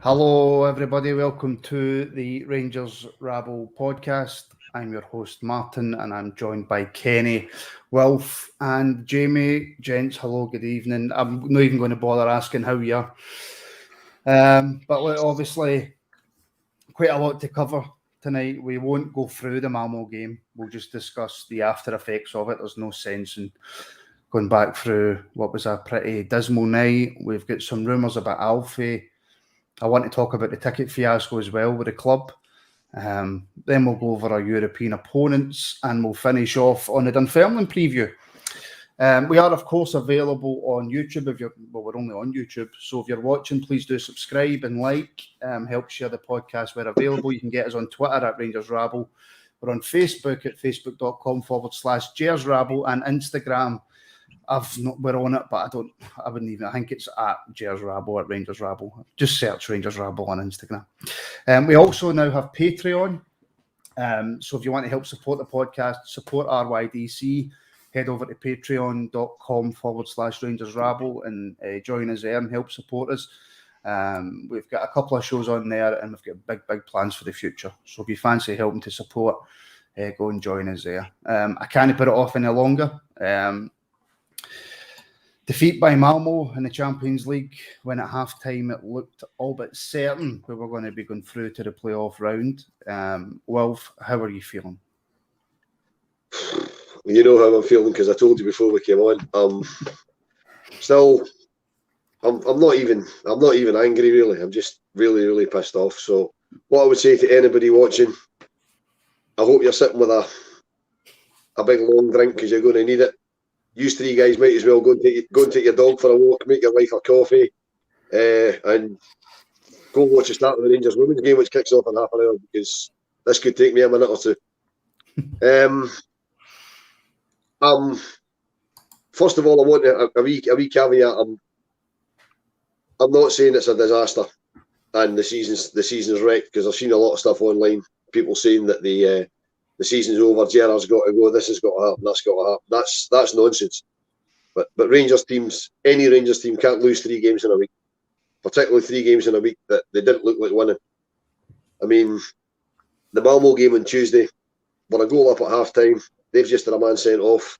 Hello, everybody. Welcome to the Rangers Rabble podcast. I'm your host, Martin, and I'm joined by Kenny, Wilf, and Jamie. Gents, hello, good evening. I'm not even going to bother asking how you are. But obviously, quite a lot to cover tonight. We won't go through the Malmo game. We'll just discuss the after effects of it. There's no sense in going back through what was a pretty dismal night. We've got some rumours about Alfie. I want to talk about the ticket fiasco as well with the club. Then we'll go over our European opponents and we'll finish off on the Dunfermline preview. We are, of course, available on YouTube. We're only on YouTube. So if you're watching, please do subscribe and like. Help share the podcast where available. You can get us on Twitter at Rangers Rabble. We're on Facebook at facebook.com/Gers Rabble and Instagram. We're on it, but I think it's at Gers Rabble, at Rangers Rabble. Just search Rangers Rabble on Instagram. We also now have Patreon. So if you want to help support the podcast, support RYDC, head over to patreon.com/Rangers Rabble and join us there and help support us. We've got a couple of shows on there and we've got big plans for the future. So if you fancy helping to support, go and join us there. I can't put it off any longer. Defeat by Malmo in the Champions League, when at half-time it looked all but certain we were going to be going through to the play-off round. Wilf, how are you feeling? You know how I'm feeling because I told you before we came on. I'm not even angry really. I'm just really pissed off. So what I would say to anybody watching, I hope you're sitting with a big long drink because you're going to need it. You three guys might as well go and take your dog for a walk, make your wife a coffee, and go watch the start of the Rangers women's game, which kicks off in half an hour, because this could take me a minute or two. First of all, I want a wee caveat. I'm not saying it's a disaster and the season's wrecked, because I've seen a lot of stuff online, people saying that the season's over, Gerard's got to go, this has got to happen, that's got to happen. That's nonsense. But Rangers teams, any Rangers team can't lose 3 games in a week, particularly 3 games in a week that they didn't look like winning. I mean, the Malmo game on Tuesday, when a goal up at half-time, they've just had a man sent off.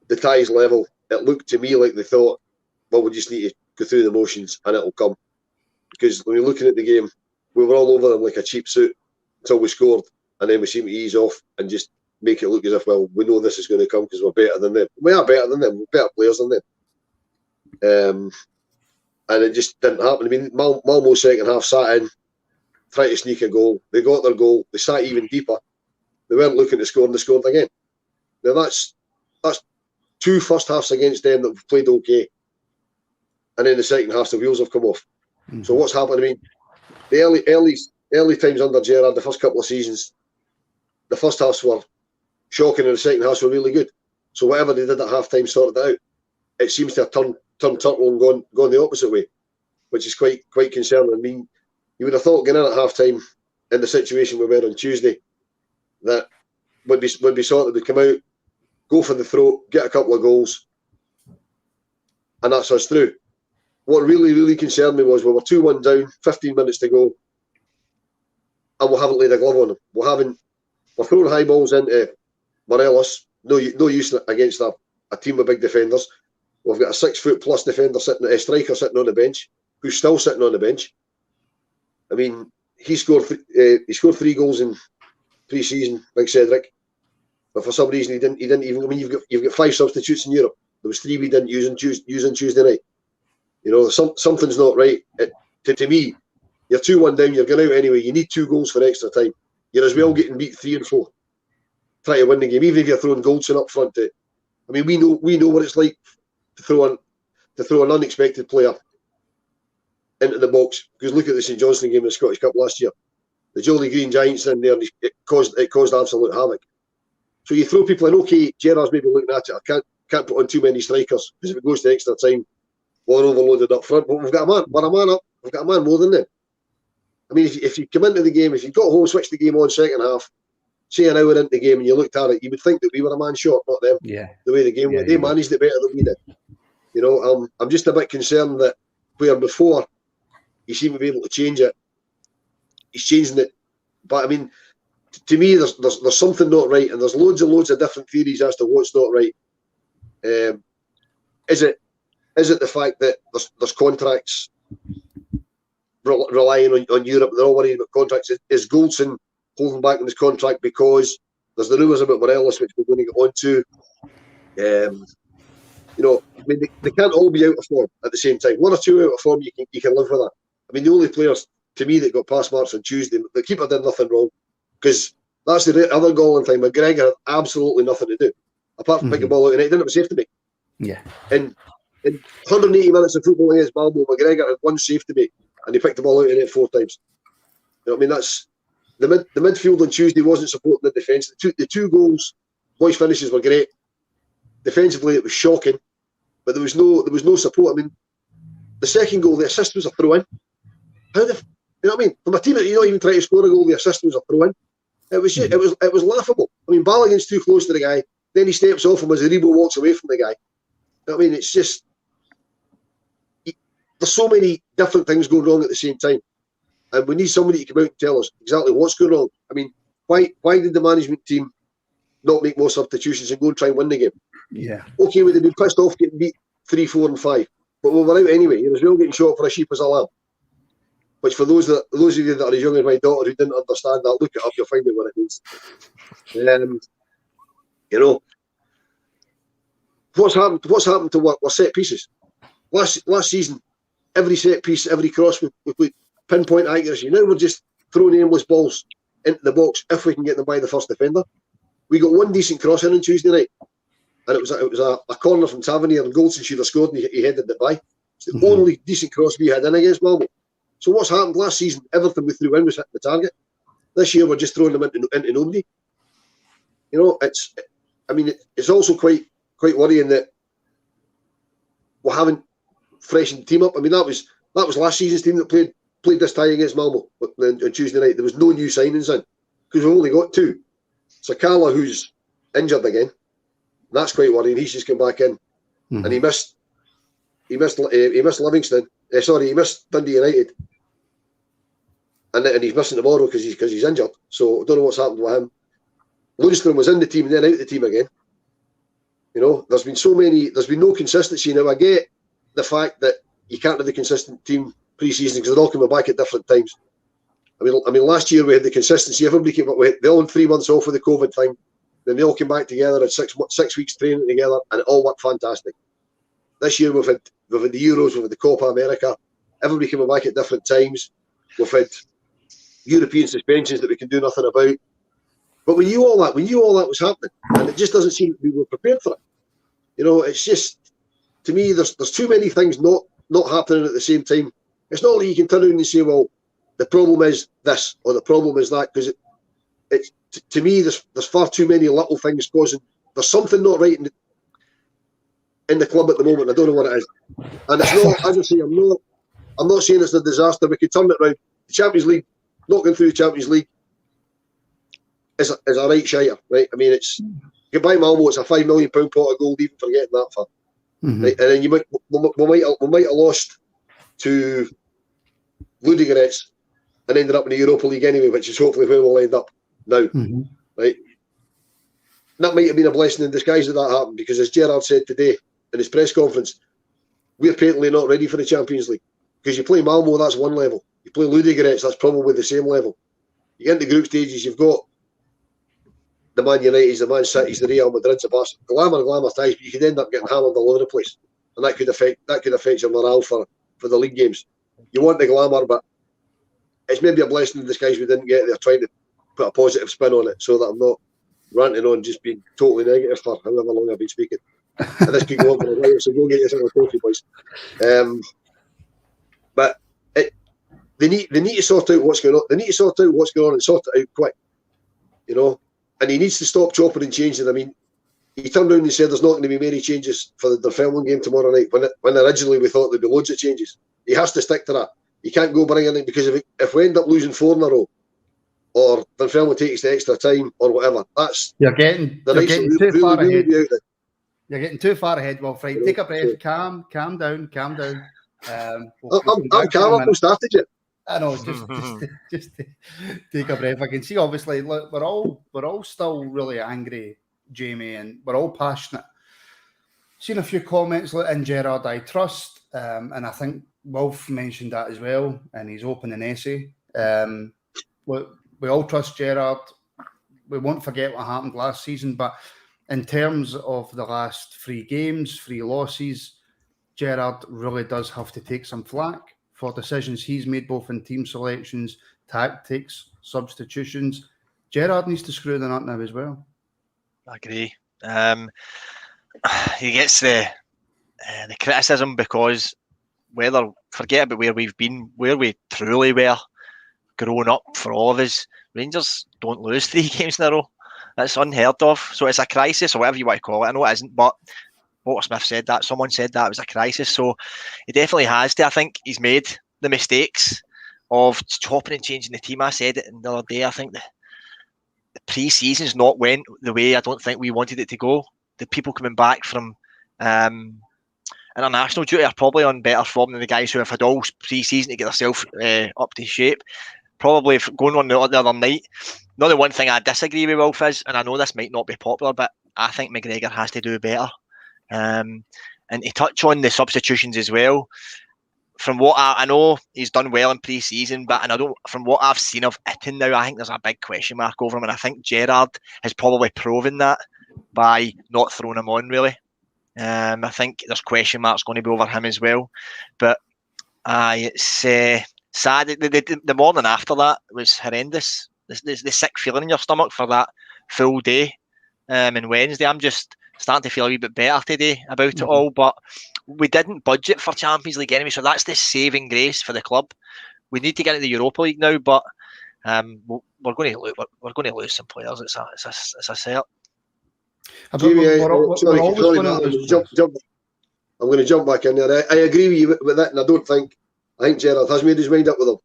The ties level, it looked to me like they thought, well, we just need to go through the motions and it'll come. Because when you're looking at the game, we were all over them like a cheap suit until we scored. And then we seem to ease off and just make it look as if, well, we know this is going to come because we're better than them. We are better than them. We're better players than them. And it just didn't happen. I mean, Malmo's second half sat in, tried to sneak a goal. They got their goal. They sat even deeper. They weren't looking to score and they scored again. Now, that's 2 first halves against them that we've played okay. And then the second half, the wheels have come off. Mm-hmm. So what's happened? I mean, the early times under Gerard, the first couple of seasons, the first halves were shocking and the second halves were really good. So whatever they did at half-time sorted it out. It seems to have turned turtle and gone the opposite way, which is quite concerning. I mean, you would have thought going in at half-time in the situation we were on Tuesday that would be sorted, we'd come out, go for the throat, get a couple of goals, and that's us through. What really concerned me was we were 2-1 down, 15 minutes to go, and we haven't laid a glove on them. We're throwing high balls into Morelos. No use against a team with big defenders. We've got a 6-foot+ defender striker sitting on the bench, who's still sitting on the bench. I mean, he scored 3 goals in pre-season, like Cedric, but for some reason he didn't even. I mean, you've got 5 substitutes in Europe. There was 3 we didn't use on Tuesday night. You know, something's not right. To me, you're 2-1 down. You're going out anyway. You need 2 goals for extra time. You're as well getting beat 3 and 4. Try to win the game, even if you're throwing Goldson up front. I mean, we know what it's like to throw an unexpected player into the box. Because look at the St Johnstone game in the Scottish Cup last year. The Jolly Green Giants in there, and it caused absolute havoc. So you throw people in. Okay, Gerard's maybe looking at it. I can't put on too many strikers because if it goes to extra time, we're overloaded up front. But we've got a man. We're a man up. We've got a man more than them. I mean, if you come into the game, if you got home, switch the game on second half, say an hour into the game and you looked at it, you would think that we were a man short, not them. Yeah. The way the game went, they managed it better than we did. You know, I'm just a bit concerned that where before he seemed to be able to change it. He's changing it, but I mean, to me, there's something not right, and there's loads and loads of different theories as to what's not right. Is it the fact that there's contracts relying on Europe? They're all worried about contracts. Is Goldson holding back on his contract because there's the rumours about Morelos, which we're going to get onto? You know, I mean, they can't all be out of form at the same time. One or two out of form, you can live with that. I mean, the only players to me that got pass marks on Tuesday, the keeper did nothing wrong, because that's the other goal in time. McGregor had absolutely nothing to do apart from picking the ball out, and it didn't have a save to make. Yeah. In 180 minutes of football against Malmo, McGregor had one save to make, and he picked the ball out in it 4 times. You know what I mean? That's the midfield on Tuesday wasn't supporting the defence. The two goals, boys' finishes were great. Defensively, it was shocking, but there was no support. I mean, the second goal, the assist was a throw in. You know what I mean? From a team that you don't even try to score a goal, the assist was a throw in. It was just, it was laughable. I mean, Balogun's too close to the guy. Then he steps off him as Aribo walks away from the guy. You know what I mean? It's just, there's so many different things going wrong at the same time, and we need somebody to come out and tell us exactly what's going wrong. I mean, why did the management team not make more substitutions and go and try and win the game? Yeah. Okay, we'd have been pissed off getting beat 3, 4 and 5, but we were out anyway. You're as well getting shot for a sheep as a lamb. Which for those of you that are as young as my daughter who didn't understand that, look it up, you'll find out what it means. You know, what's happened to what set pieces? Last season, every set piece, every cross, we put pinpoint accuracy. Now we're just throwing aimless balls into the box if we can get them by the first defender. We got one decent cross in on Tuesday night, and it was a corner from Tavernier, and Goldson should have scored, and he headed it by. It's the only decent cross we had in against Malmo. So what's happened last season? Everything we threw in was hitting the target. This year we're just throwing them into nobody. You know, it's also quite worrying that we haven't freshened the team up. I mean, that was last season's team that played this tie against Malmo on Tuesday night. There was no new signings in because we've only got 2. Sakala, who's injured again, that's quite worrying. He's just come back in, and he missed Livingston. He missed Dundee United, and he's missing tomorrow because he's injured. So I don't know what's happened with him. Lundstrom was in the team and then out of the team again. You know, there's been no consistency. Now I get the fact that you can't have the consistent team pre-season because they're all coming back at different times. I mean, last year we had the consistency. Everybody came up with they all had 3 months off of the COVID time. Then they all came back together at 6 weeks training together, and it all worked fantastic. This year we've had the Euros, we've had the Copa America. Everybody coming back at different times. We've had European suspensions that we can do nothing about. But we knew all that was happening, and it just doesn't seem that we were prepared for it. You know, it's just, to me, there's too many things not happening at the same time. It's not like you can turn around and say, well, the problem is this or the problem is that, because to me, there's far too many little things causing. There's something not right in the club at the moment. I don't know what it is, and it's not. As I say, I'm not saying it's a disaster. We could turn it around. The Champions League, not going through the Champions League, is a right shire, right? I mean, it's goodbye Malmo. It's a £5 million pot of gold, even for getting that far. Right? And then we might have lost to Ludogorets and ended up in the Europa League anyway, which is hopefully where we'll end up now, right? That might have been a blessing in disguise that happened, because as Gerard said today in his press conference, we're patently not ready for the Champions League. Because you play Malmo, that's one level. You play Ludogorets, that's probably the same level. You get into group stages, you've got the Man Uniteds, the Man Cities, the Real Madrids, the Barca. Glamour ties, but you could end up getting hammered all over the place, and that could affect your morale for the league games. You want the glamour, but it's maybe a blessing in disguise we didn't get there, trying to put a positive spin on it so that I'm not ranting on just being totally negative for however long I've been speaking. And this could go on for a while, so go get yourself a coffee, boys. But they need to sort out what's going on. They need to sort out what's going on and sort it out quick. You know, and he needs to stop chopping and changing. I mean, he turned around and said there's not going to be many changes for the Dunfermline game tomorrow night, when originally we thought there'd be loads of changes. He has to stick to that. He can't go bringing it, because if we end up losing 4 in a row, or Dunfermline takes the extra time or whatever, you're getting too far ahead. You're getting too far ahead, Wilfred. Take a breath, calm down. We'll come I'm back to calm. him I've not started yet. I know, just to take a breath. I can see, obviously, look, we're all still really angry, Jamie, and we're all passionate. Seen a few comments like in Gerard I trust, and I think Wilf mentioned that as well in his opening essay. We all trust Gerard. We won't forget what happened last season, but in terms of the last 3 games, 3 losses, Gerard really does have to take some flack for decisions he's made, both in team selections, tactics, substitutions. Gerard needs to screw the nut now as well. I agree. He gets the criticism because forget about where we've been, where we truly were growing up for all of us. Rangers don't lose 3 games in a row. That's unheard of. So it's a crisis, or whatever you want to call it. I know it isn't, but Walter Smith said that. Someone said that it was a crisis. So he definitely has to. I think he's made the mistakes of chopping and changing the team. I said it the other day. I think the pre-season's not went the way I don't think we wanted it to go. The people coming back from international duty are probably on better form than the guys who have had all pre-season to get themselves up to shape. Probably going on the other night. Not the one thing I disagree with Wilf is, and I know this might not be popular, but I think McGregor has to do better. And to touch on the substitutions as well, from what I know, he's done well in pre-season, but from what I've seen of Itten now, I think there's a big question mark over him, and I think Gerard has probably proven that by not throwing him on, really. I think there's question marks going to be over him as well, but it's sad. The morning after that was horrendous. The sick feeling in your stomach for that full day on Wednesday. I'm just starting to feel a wee bit better today about it all, but we didn't budget for Champions League anyway, so that's the saving grace for the club. We need to get into the Europa League now, but we're going to lose some players. It's a cert. I'm going to jump back in there. I agree with you with that, and I think Gerard has made his mind up with him.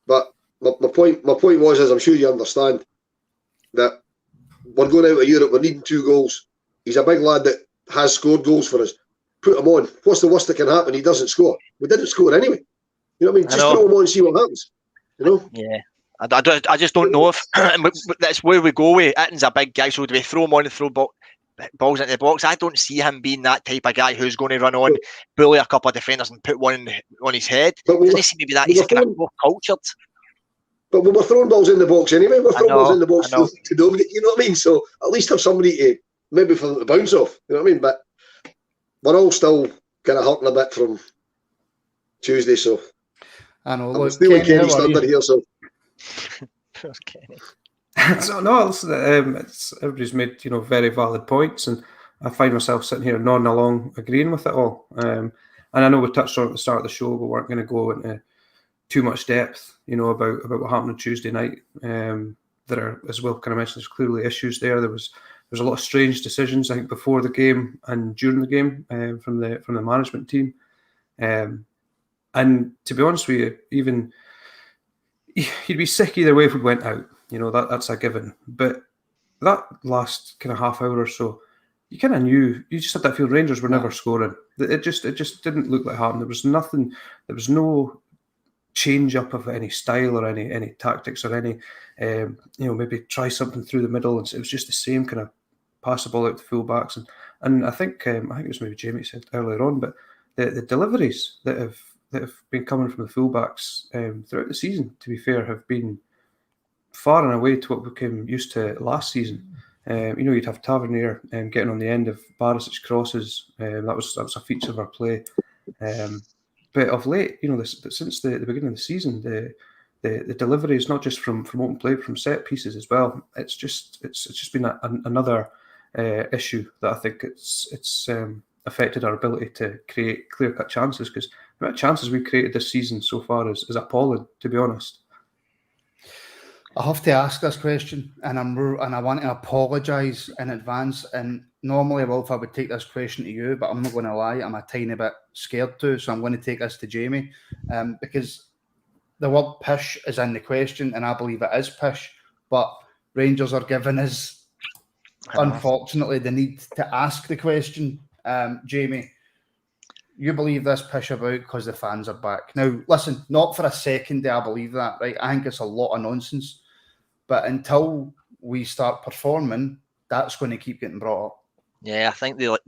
But my point was, as I'm sure you understand, that we're going out of Europe. We're needing 2 goals. He's a big lad that has scored goals for us. Put him on. What's the worst that can happen? He doesn't score. We didn't score anyway. You know what I mean? Just throw him on and see what happens. You know? Yeah. I just don't know if that's where we go with. Itten's a big guy, so do we throw him on and throw balls into the box? I don't see him being that type of guy who's going to run on, bully a couple of defenders and put one on his head. Doesn't seem to be that. He's kind of more cultured. But we were throwing balls in the box anyway. We're throwing balls in the box to nobody. You know what I mean? So at least have somebody to maybe for them to bounce off. You know what I mean? But we're all still kind of hurting a bit from Tuesday. So I know. I'm stealing Kenny's thunder here. So. So no, it's everybody's made very valid points, and I find myself sitting here nodding along, agreeing with it all. And I know we touched on it at the start of the show, but we weren't going to go into too much depth, about what happened on Tuesday night. There are, as Will kind of mentioned, there's clearly issues there. There's a lot of strange decisions, I think, before the game and during the game from the management team. And to be honest with you, even you'd be sick either way if we went out. That's a given. But that last kind of half hour or so, you kind of knew. You just had that feel Rangers were never scoring. It just didn't look like happening. There was nothing. There was no change up of any style or any tactics or any maybe try something through the middle. And it was just the same kind of pass the ball out to full-backs. And I think it was maybe Jamie said earlier on, but the deliveries that have been coming from the full-backs throughout the season, to be fair, have been far and away to what we became used to last season. You'd have Tavernier getting on the end of Barisic crosses. That was a feature of our play. But of late, since the beginning of the season, the delivery is not just from open play, but from set pieces as well. It's just been another issue that I think it's affected our ability to create clear-cut chances, because the amount of chances we've created this season so far is appalling, to be honest. I have to ask this question, and I want to apologise in advance. And normally, Wilf, I would take this question to you, but I'm not going to lie, I'm a tiny bit scared to, so I'm going to take this to Jamie, because the word pish is in the question, and I believe it is pish, but Rangers are giving us, unfortunately, the need to ask the question. Jamie, you believe this pish about because the fans are back. Now, listen, not for a second do I believe that, right? I think it's a lot of nonsense. But until we start performing, that's going to keep getting brought up. Yeah, I think the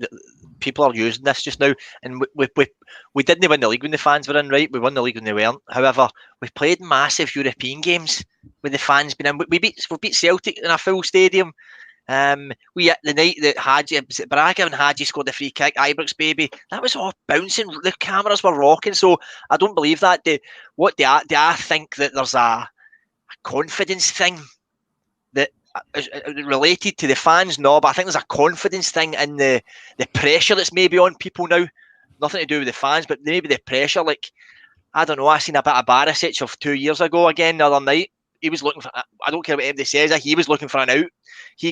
people are using this just now, and we didn't win the league when the fans were in, right? We won the league when they weren't. However, we've played massive European games with the fans been in. We beat Celtic in a full stadium. The night that Hadji, Braga and Hadji scored the free kick, Ibrox baby, that was all bouncing. The cameras were rocking. So I don't believe that. Do I think that there's a confidence thing that is related to the fans? No, but I think there's a confidence thing in the pressure that's maybe on people now. Nothing to do with the fans, but maybe the pressure. Like, I don't know, I seen a bit of Barisic of 2 years ago again the other night. He was looking for, I don't care what anybody says, he was looking for an out. He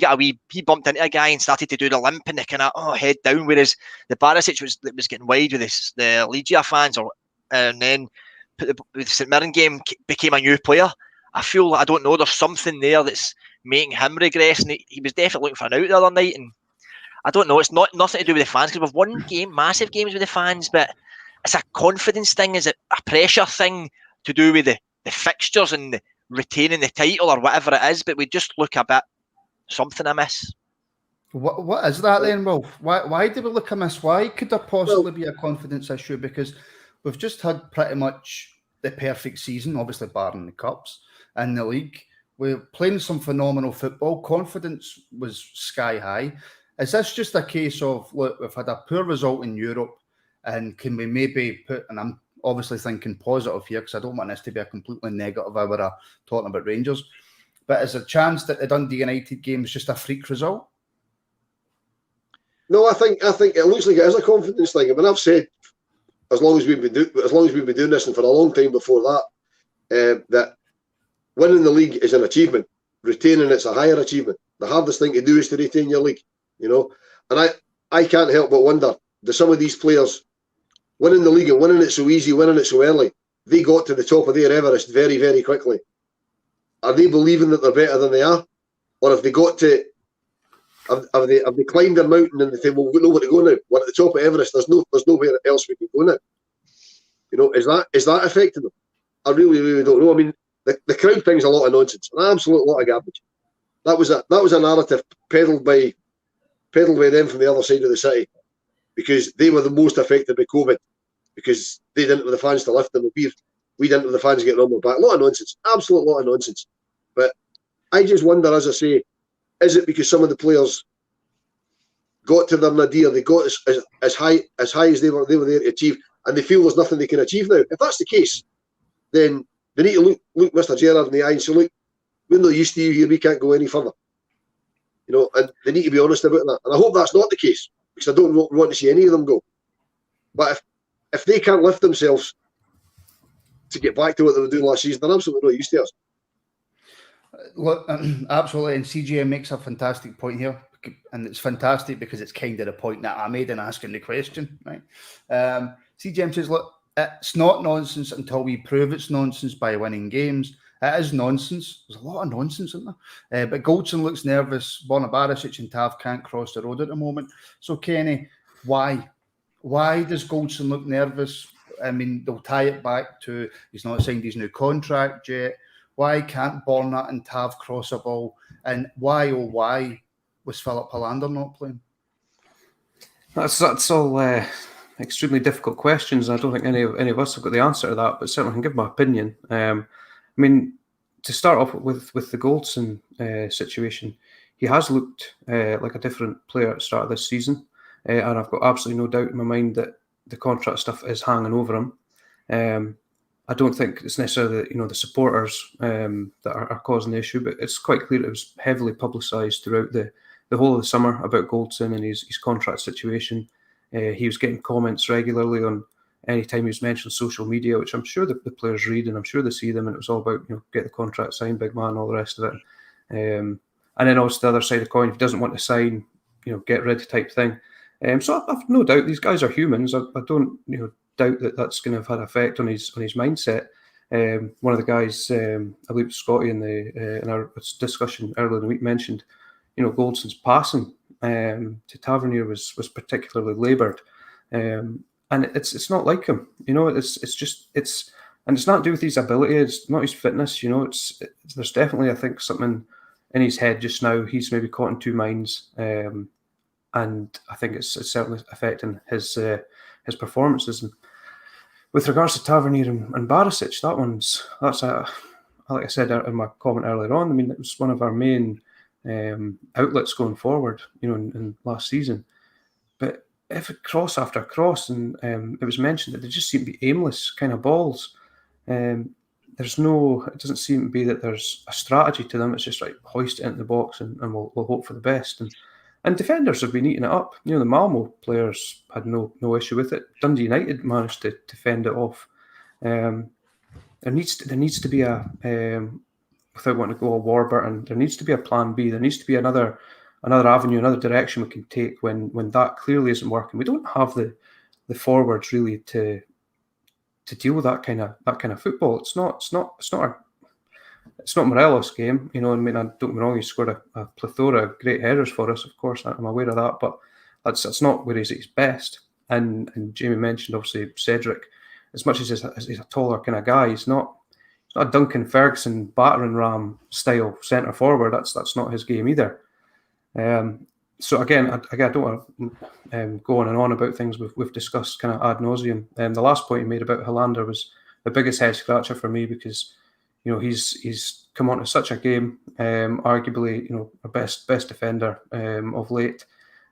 bumped into a guy and started to do the limp and the kind of head down, whereas the Barisic was getting wide with the Legia fans, and then the St Mirren game became a new player. I don't know, there's something there that's making him regress, and he was definitely looking for an out the other night, and I don't know, it's nothing to do with the fans, because we've won massive games with the fans, but it's a confidence thing. Is it a pressure thing to do with the fixtures and retaining the title or whatever it is? But we just look a bit something amiss. What is that then, Wolf? Why do we look amiss? Why could there possibly be a confidence issue? Because we've just had pretty much the perfect season, obviously barring the cups, in the league. We're playing some phenomenal football. Confidence was sky high. Is this just a case of, look, we've had a poor result in Europe, and can we maybe put, and I'm obviously thinking positive here because I don't want this to be a completely negative hour of talking about Rangers, but is there a chance that the Dundee United game is just a freak result? No, I think it looks like it is a confidence thing. I mean, I've said as long as we've been doing this, and for a long time before that, that winning the league is an achievement, retaining it's a higher achievement. The hardest thing to do is to retain your league, you know. And I can't help but wonder, do some of these players winning the league and winning it so easy, winning it so early, they got to the top of their Everest very, very quickly. Are they believing that they're better than they are, or have they got to? Have they climbed their mountain and they think, well, we know where to go now. We're at the top of Everest. There's nowhere else we can go now. You know, is that affecting them? I really, really don't know. I mean, the crowd thing's a lot of nonsense, an absolute lot of garbage. That was a narrative peddled by them from the other side of the city, because they were the most affected by COVID, because they didn't have the fans to lift them. We didn't have the fans getting on their back. A lot of nonsense, absolute lot of nonsense. But I just wonder, as I say, is it because some of the players got to their nadir, they got as high as they were there to achieve, and they feel there's nothing they can achieve now? If that's the case, then they need to look Mr. Gerrard in the eye and say, look, we're not used to you here, we can't go any further. You know, and they need to be honest about that. And I hope that's not the case, because I don't want to see any of them go. But if they can't lift themselves to get back to what they were doing last season, they're absolutely not used to us. Look, absolutely, and CGM makes a fantastic point here, and it's fantastic because it's kind of the point that I made in asking the question, right? CGM says, look, it's not nonsense until we prove it's nonsense by winning games. It is nonsense. There's a lot of nonsense in there. But Goldson looks nervous. Barisic and Tav can't cross the road at the moment. So, Kenny, why? Why does Goldson look nervous? I mean, they'll tie it back to he's not signed his new contract yet. Why can't Bornat and Tav cross a ball? And why was Philip Hollander not playing? That's all extremely difficult questions. I don't think any of us have got the answer to that, but certainly I can give my opinion. I mean, to start off with the Goldson situation, he has looked like a different player at the start of this season, and I've got absolutely no doubt in my mind that the contract stuff is hanging over him. I don't think it's necessarily the supporters that are causing the issue, but it's quite clear it was heavily publicised throughout the whole of the summer about Goldson and his contract situation. He was getting comments regularly on any time he was mentioned social media, which I'm sure the players read and I'm sure they see them, and it was all about get the contract signed, big man, all the rest of it. And then also the other side of the coin, if he doesn't want to sign, get rid type thing. So I've no doubt these guys are humans. I don't doubt that that's going to have had an effect on his mindset. One of the guys, I believe Scotty in our discussion earlier in the week mentioned, Goldson's passing to Tavernier was particularly laboured. And and it's not like him. And it's not to do with his ability. It's not his fitness. There's definitely, I think, something in his head just now. He's maybe caught in two minds, and I think it's certainly affecting his performances. And with regards to Tavernier and Barisic, that's like I said in my comment earlier on. I mean, it was one of our main outlets going forward, in last season. But if cross after cross, and it was mentioned that they just seem to be aimless kind of balls. It doesn't seem to be that there's a strategy to them. It's just like hoist it into the box and we'll hope for the best. And defenders have been eating it up. The Malmo players had no issue with it. Dundee United managed to fend it off. There needs to be a without wanting to go all Warburton, there needs to be a plan B. There needs to be another avenue, another direction we can take when that clearly isn't working. We don't have the forwards really to deal with that kind of football. It's not Morelos' game. I don't get me wrong, he scored a plethora of great headers for us, of course, I'm aware of that, but that's not where he's at his best. And Jamie mentioned, obviously, Cedric, as much as he's a taller kind of guy, he's not a Duncan Ferguson battering ram style centre forward. That's not his game either. So again, I don't want to go on and on about things we've discussed kind of ad nauseum. The last point he made about Hollander was the biggest head scratcher for me, because he's come onto such a game, arguably a best defender of late.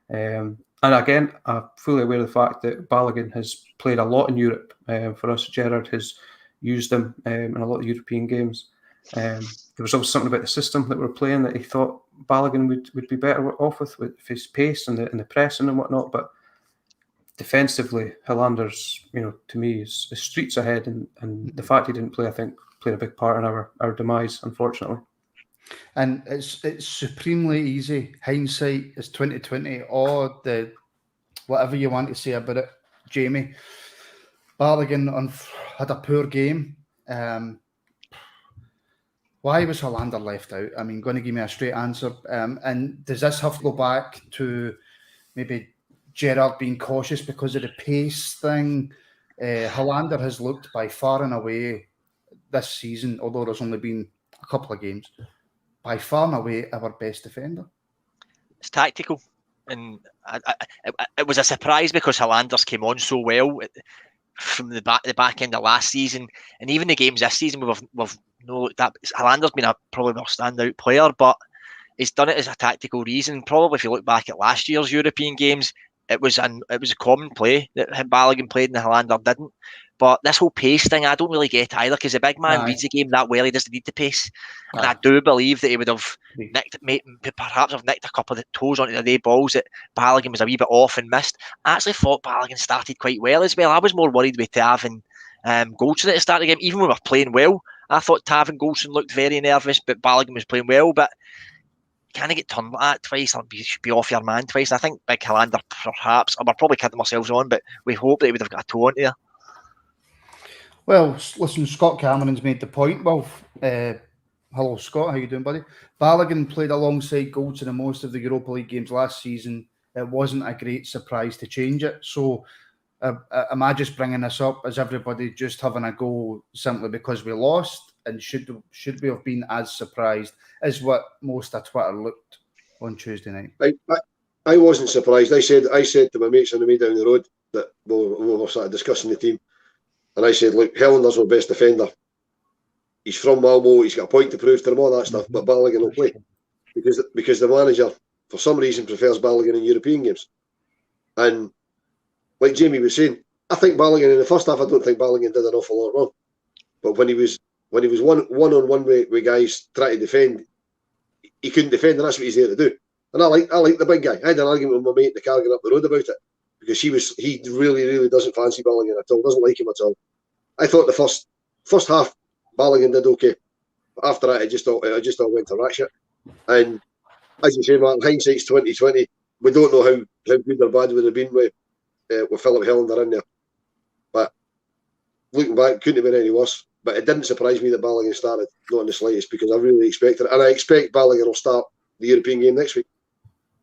And again, I'm fully aware of the fact that Balogun has played a lot in Europe for us. Gerard has used him in a lot of European games. There was also something about the system that we're playing that he thought Balogun would be better off with his pace and the pressing and whatnot. But defensively, Hollander's, to me, is streets ahead, and the fact he didn't play, I think, played a big part in our demise, unfortunately. And it's supremely easy. Hindsight is 2020. Or whatever you want to say about it, Jamie. Balogun had a poor game. Why was Hollander left out? I mean, going to give me a straight answer. And does this have to go back to maybe Gerard being cautious because of the pace thing? Hollander has looked by far and away this season, although there's only been a couple of games, by far and away our best defender. It's tactical. And it was a surprise because Hollanders came on so well from the back end of last season, and even the games this season we've looked that Hollander's been probably our standout player, but he's done it as a tactical reason. Probably if you look back at last year's European games, it was a common play that Balogun played and the Hollander didn't. But this whole pace thing, I don't really get either, because the big man reads the game that well, he doesn't need the pace. And I do believe that he would have nicked a couple of the toes onto the day balls that Balogun was a wee bit off and missed. I actually thought Balogun started quite well as well. I was more worried with Tav and Goldson at the start of the game, even when we were playing well. I thought Tav and Goldson looked very nervous, but Balogun was playing well. But you can't get turned like that twice, or you should be off your man twice. And I think Big Hollander, perhaps, or we're probably kidding ourselves on, but we hope that he would have got a toe onto there. Well, listen, Scott Cameron's made the point. Well, hello, Scott. How you doing, buddy? Balogun played alongside Goldson in most of the Europa League games last season. It wasn't a great surprise to change it. So am I just bringing this up? Is everybody just having a go simply because we lost? And should we have been as surprised as what most of Twitter looked on Tuesday night? I wasn't surprised. I said to my mates on the way down the road that we were sort of discussing the team. And I said, look, Hollander's our best defender. He's from Malmo. He's got a point to prove to them, all that stuff. But Balogun will play because the manager, for some reason, prefers Balogun in European games. And like Jamie was saying, I think Balogun in the first half, I don't think Balogun did an awful lot wrong. But when he was one-on-one with guys trying to defend, he couldn't defend, and that's what he's there to do. And I like the big guy. I had an argument with my mate in the car going up the road about it, because he really, really doesn't fancy Balogun at all, doesn't like him at all. I thought the first half, Balogun did okay. But after that, it just all went to rat shit. And as you say, Martin, hindsight's 2020. We don't know how good or bad it would have been with Philip Hollander in there. But looking back, couldn't have been any worse. But it didn't surprise me that Balogun started, not in the slightest, because I really expected it. And I expect Balogun will start the European game next week,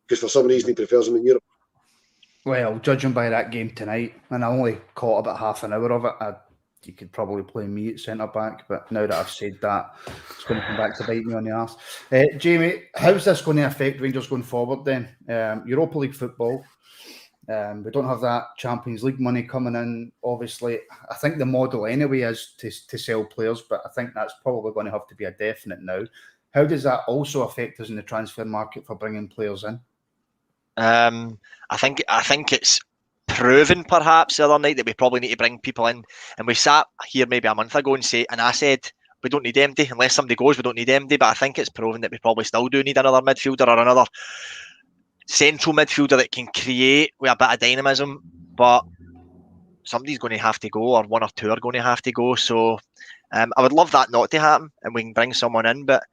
because for some reason he prefers him in Europe. Well, judging by that game tonight, and I only caught about half an hour of it, you could probably play me at centre-back, but now that I've said that, it's going to come back to bite me on the arse. Jamie, how's this going to affect Rangers going forward then? Europa League football, we don't have that Champions League money coming in, obviously. I think the model anyway is to sell players, but I think that's probably going to have to be a definite now. How does that also affect us in the transfer market for bringing players in? I think it's proven perhaps the other night that we probably need to bring people in, and we sat here maybe a month ago and I said we don't need MD unless somebody goes. We don't need MD, but I think it's proven that we probably still do need another midfielder or another central midfielder that can create with a bit of dynamism. But somebody's going to have to go, or one or two are going to have to go. So I would love that not to happen, and we can bring someone in. But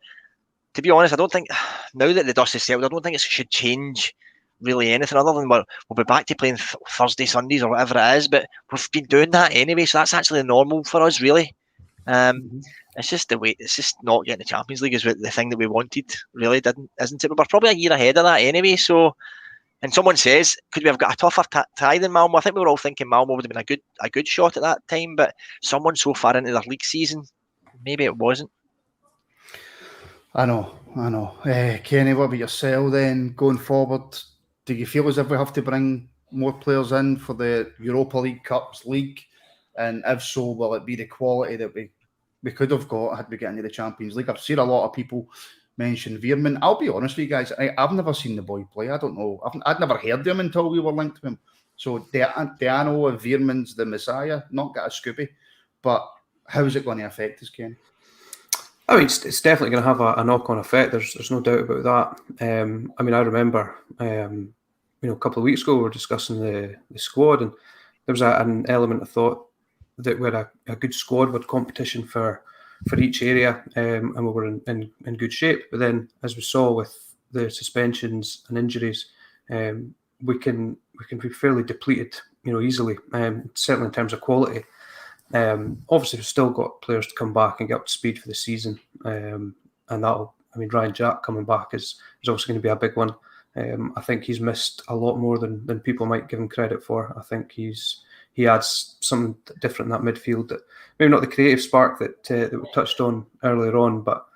to be honest, I don't think now that the dust is settled, I don't think it should change really anything other than we'll be back to playing Thursday, Sundays or whatever it is, but we've been doing that anyway, so that's actually normal for us, really. It's just the way, it's just not getting the Champions League is the thing that we wanted, really, isn't it? But we're probably a year ahead of that anyway, so, and someone says, could we have got a tougher tie than Malmo? I think we were all thinking Malmo would have been a good shot at that time, but someone so far into their league season, maybe it wasn't. I know. Kenny, what about yourself then, going forward? Do you feel as if we have to bring more players in for the Europa League Cups League? And if so, will it be the quality that we could have got had we got into the Champions League? I've seen a lot of people mention Veerman. I'll be honest with you guys, I've never seen the boy play. I don't know. I'd never heard of him until we were linked to him. So do I know if Veerman's the Messiah? Not got a Scooby. But how's it going to affect us, Ken? I mean, it's definitely going to have a knock-on effect. There's no doubt about that. I mean, I remember, a couple of weeks ago we were discussing the squad, and there was an element of thought that we had a good squad with competition for each area, and we were in good shape. But then, as we saw with the suspensions and injuries, we can be fairly depleted, easily. Certainly in terms of quality. Obviously, we've still got players to come back and get up to speed for the season, and Ryan Jack coming back is also going to be a big one. I think he's missed a lot more than people might give him credit for. I think he adds something different in that midfield, that maybe not the creative spark that we touched on earlier on, but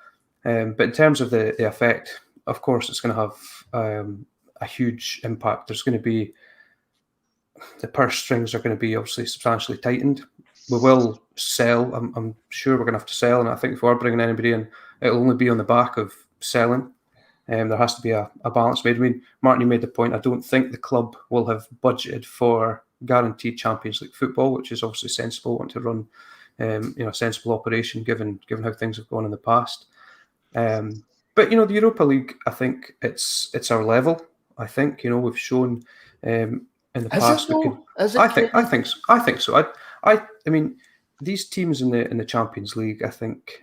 in terms of the effect, of course, it's going to have a huge impact. There's going to be, the purse strings are going to be obviously substantially tightened. We will sell. I'm sure we're going to have to sell, and I think if we are bringing anybody in, it'll only be on the back of selling. There has to be a balance made. I mean, Martin, you made the point. I don't think the club will have budgeted for guaranteed Champions League football, which is obviously sensible. Want to run, a sensible operation given how things have gone in the past. But the Europa League, I think it's our level. I think we've shown in the past. I think so. I mean, these teams in the Champions League, I think.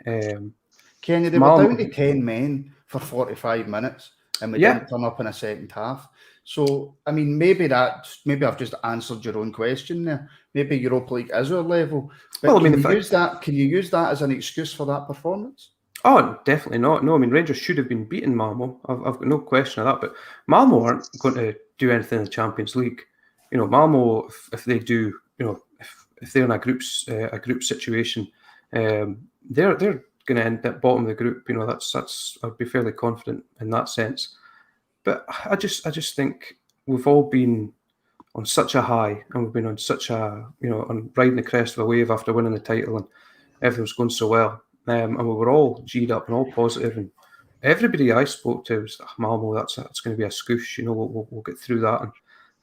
Kenny, they were down to 10 men for 45 minutes, and we didn't turn up in a second half. So, I mean, maybe I've just answered your own question there. Maybe Europa League is our level. But can you use that as an excuse for that performance? Oh, definitely not. No, I mean, Rangers should have been beating Malmo. I've got no question of that. But Malmo aren't going to do anything in the Champions League. Malmo, if they do, if they're in a group situation, they're going to end at bottom of the group. That's I'd be fairly confident in that sense. But I just think we've all been on such a high, and we've been on such a on riding the crest of a wave after winning the title, and everything's going so well, and we were all G'd up and all positive, and everybody I spoke to was Malmo. That's going to be a scoosh. We'll get through that.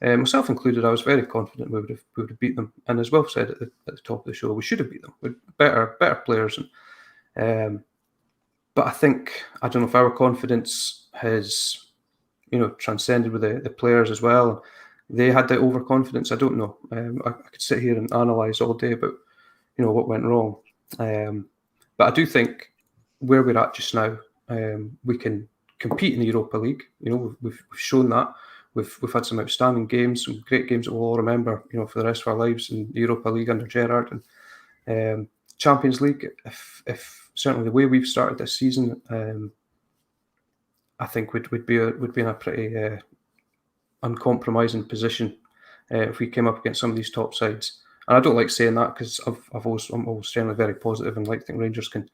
And myself included, I was very confident we would have beat them. And as Wilf said at the top of the show, we should have beat them with better players. And but I think, I don't know if our confidence has transcended with the players as well. They had the overconfidence. I don't know. I could sit here and analyse all day about what went wrong. But I do think where we're at just now, we can compete in the Europa League. We've shown that. We've had some outstanding games, some great games that we'll all remember, for the rest of our lives in the Europa League under Gerrard. And Champions League, if certainly the way we've started this season, I think would be in a pretty uncompromising position. if we came up against some of these top sides. And I don't like saying that because I'm always generally very positive and think Rangers can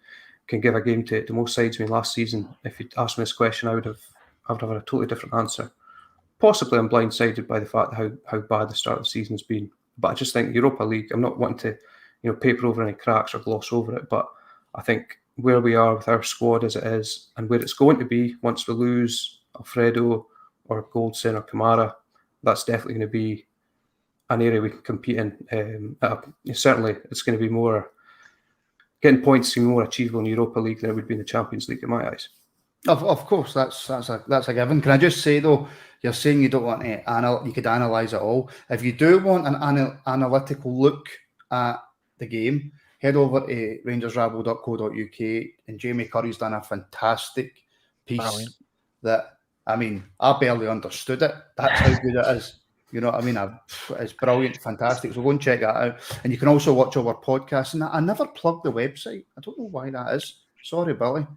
give a game to most sides. I mean, last season, if you'd asked me this question, I would have a totally different answer. Possibly I'm blindsided by the fact how bad the start of the season has been. But I just think Europa League, I'm not wanting to paper over any cracks or gloss over it, but I think where we are with our squad as it is and where it's going to be once we lose Alfredo or Goldson or Kamara, that's definitely going to be an area we can compete in. Certainly, it's going to be more getting points seem more achievable in the Europa League than it would be in the Champions League in my eyes. Of course, that's a given. Can I just say though, you're saying you don't want to you could analyse it all. If you do want an analytical look at the game, head over to rangersrabble.co.uk, and Jamie Curry's done a fantastic piece that, I mean, I barely understood it. That's how good it is. You know what I mean? It's brilliant, fantastic. So go and check that out. And you can also watch our podcast. And I never plugged the website. I don't know why that is. Sorry, Billy.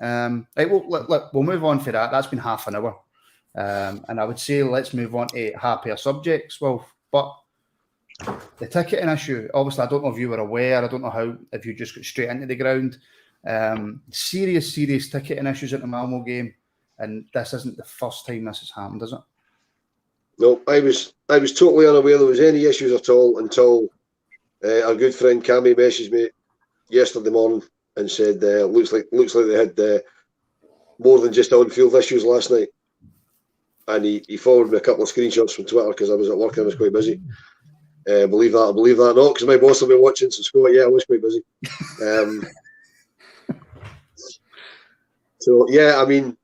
Right, we'll move on for that. That's been half an hour. And I would say let's move on to happier subjects. Well, but the ticketing issue, obviously, I don't know if you were aware. I don't know if you just got straight into the ground. Serious ticketing issues at the Malmo game. And this isn't the first time this has happened, is it? No, I was totally unaware there was any issues at all until our good friend Cammy messaged me yesterday morning and said looks like they had more than just on-field issues last night. And he forwarded me a couple of screenshots from Twitter because I was at work and I was quite busy. Believe that or not, because my boss will be watching. So Scott, yeah, I was quite busy. So yeah, I mean,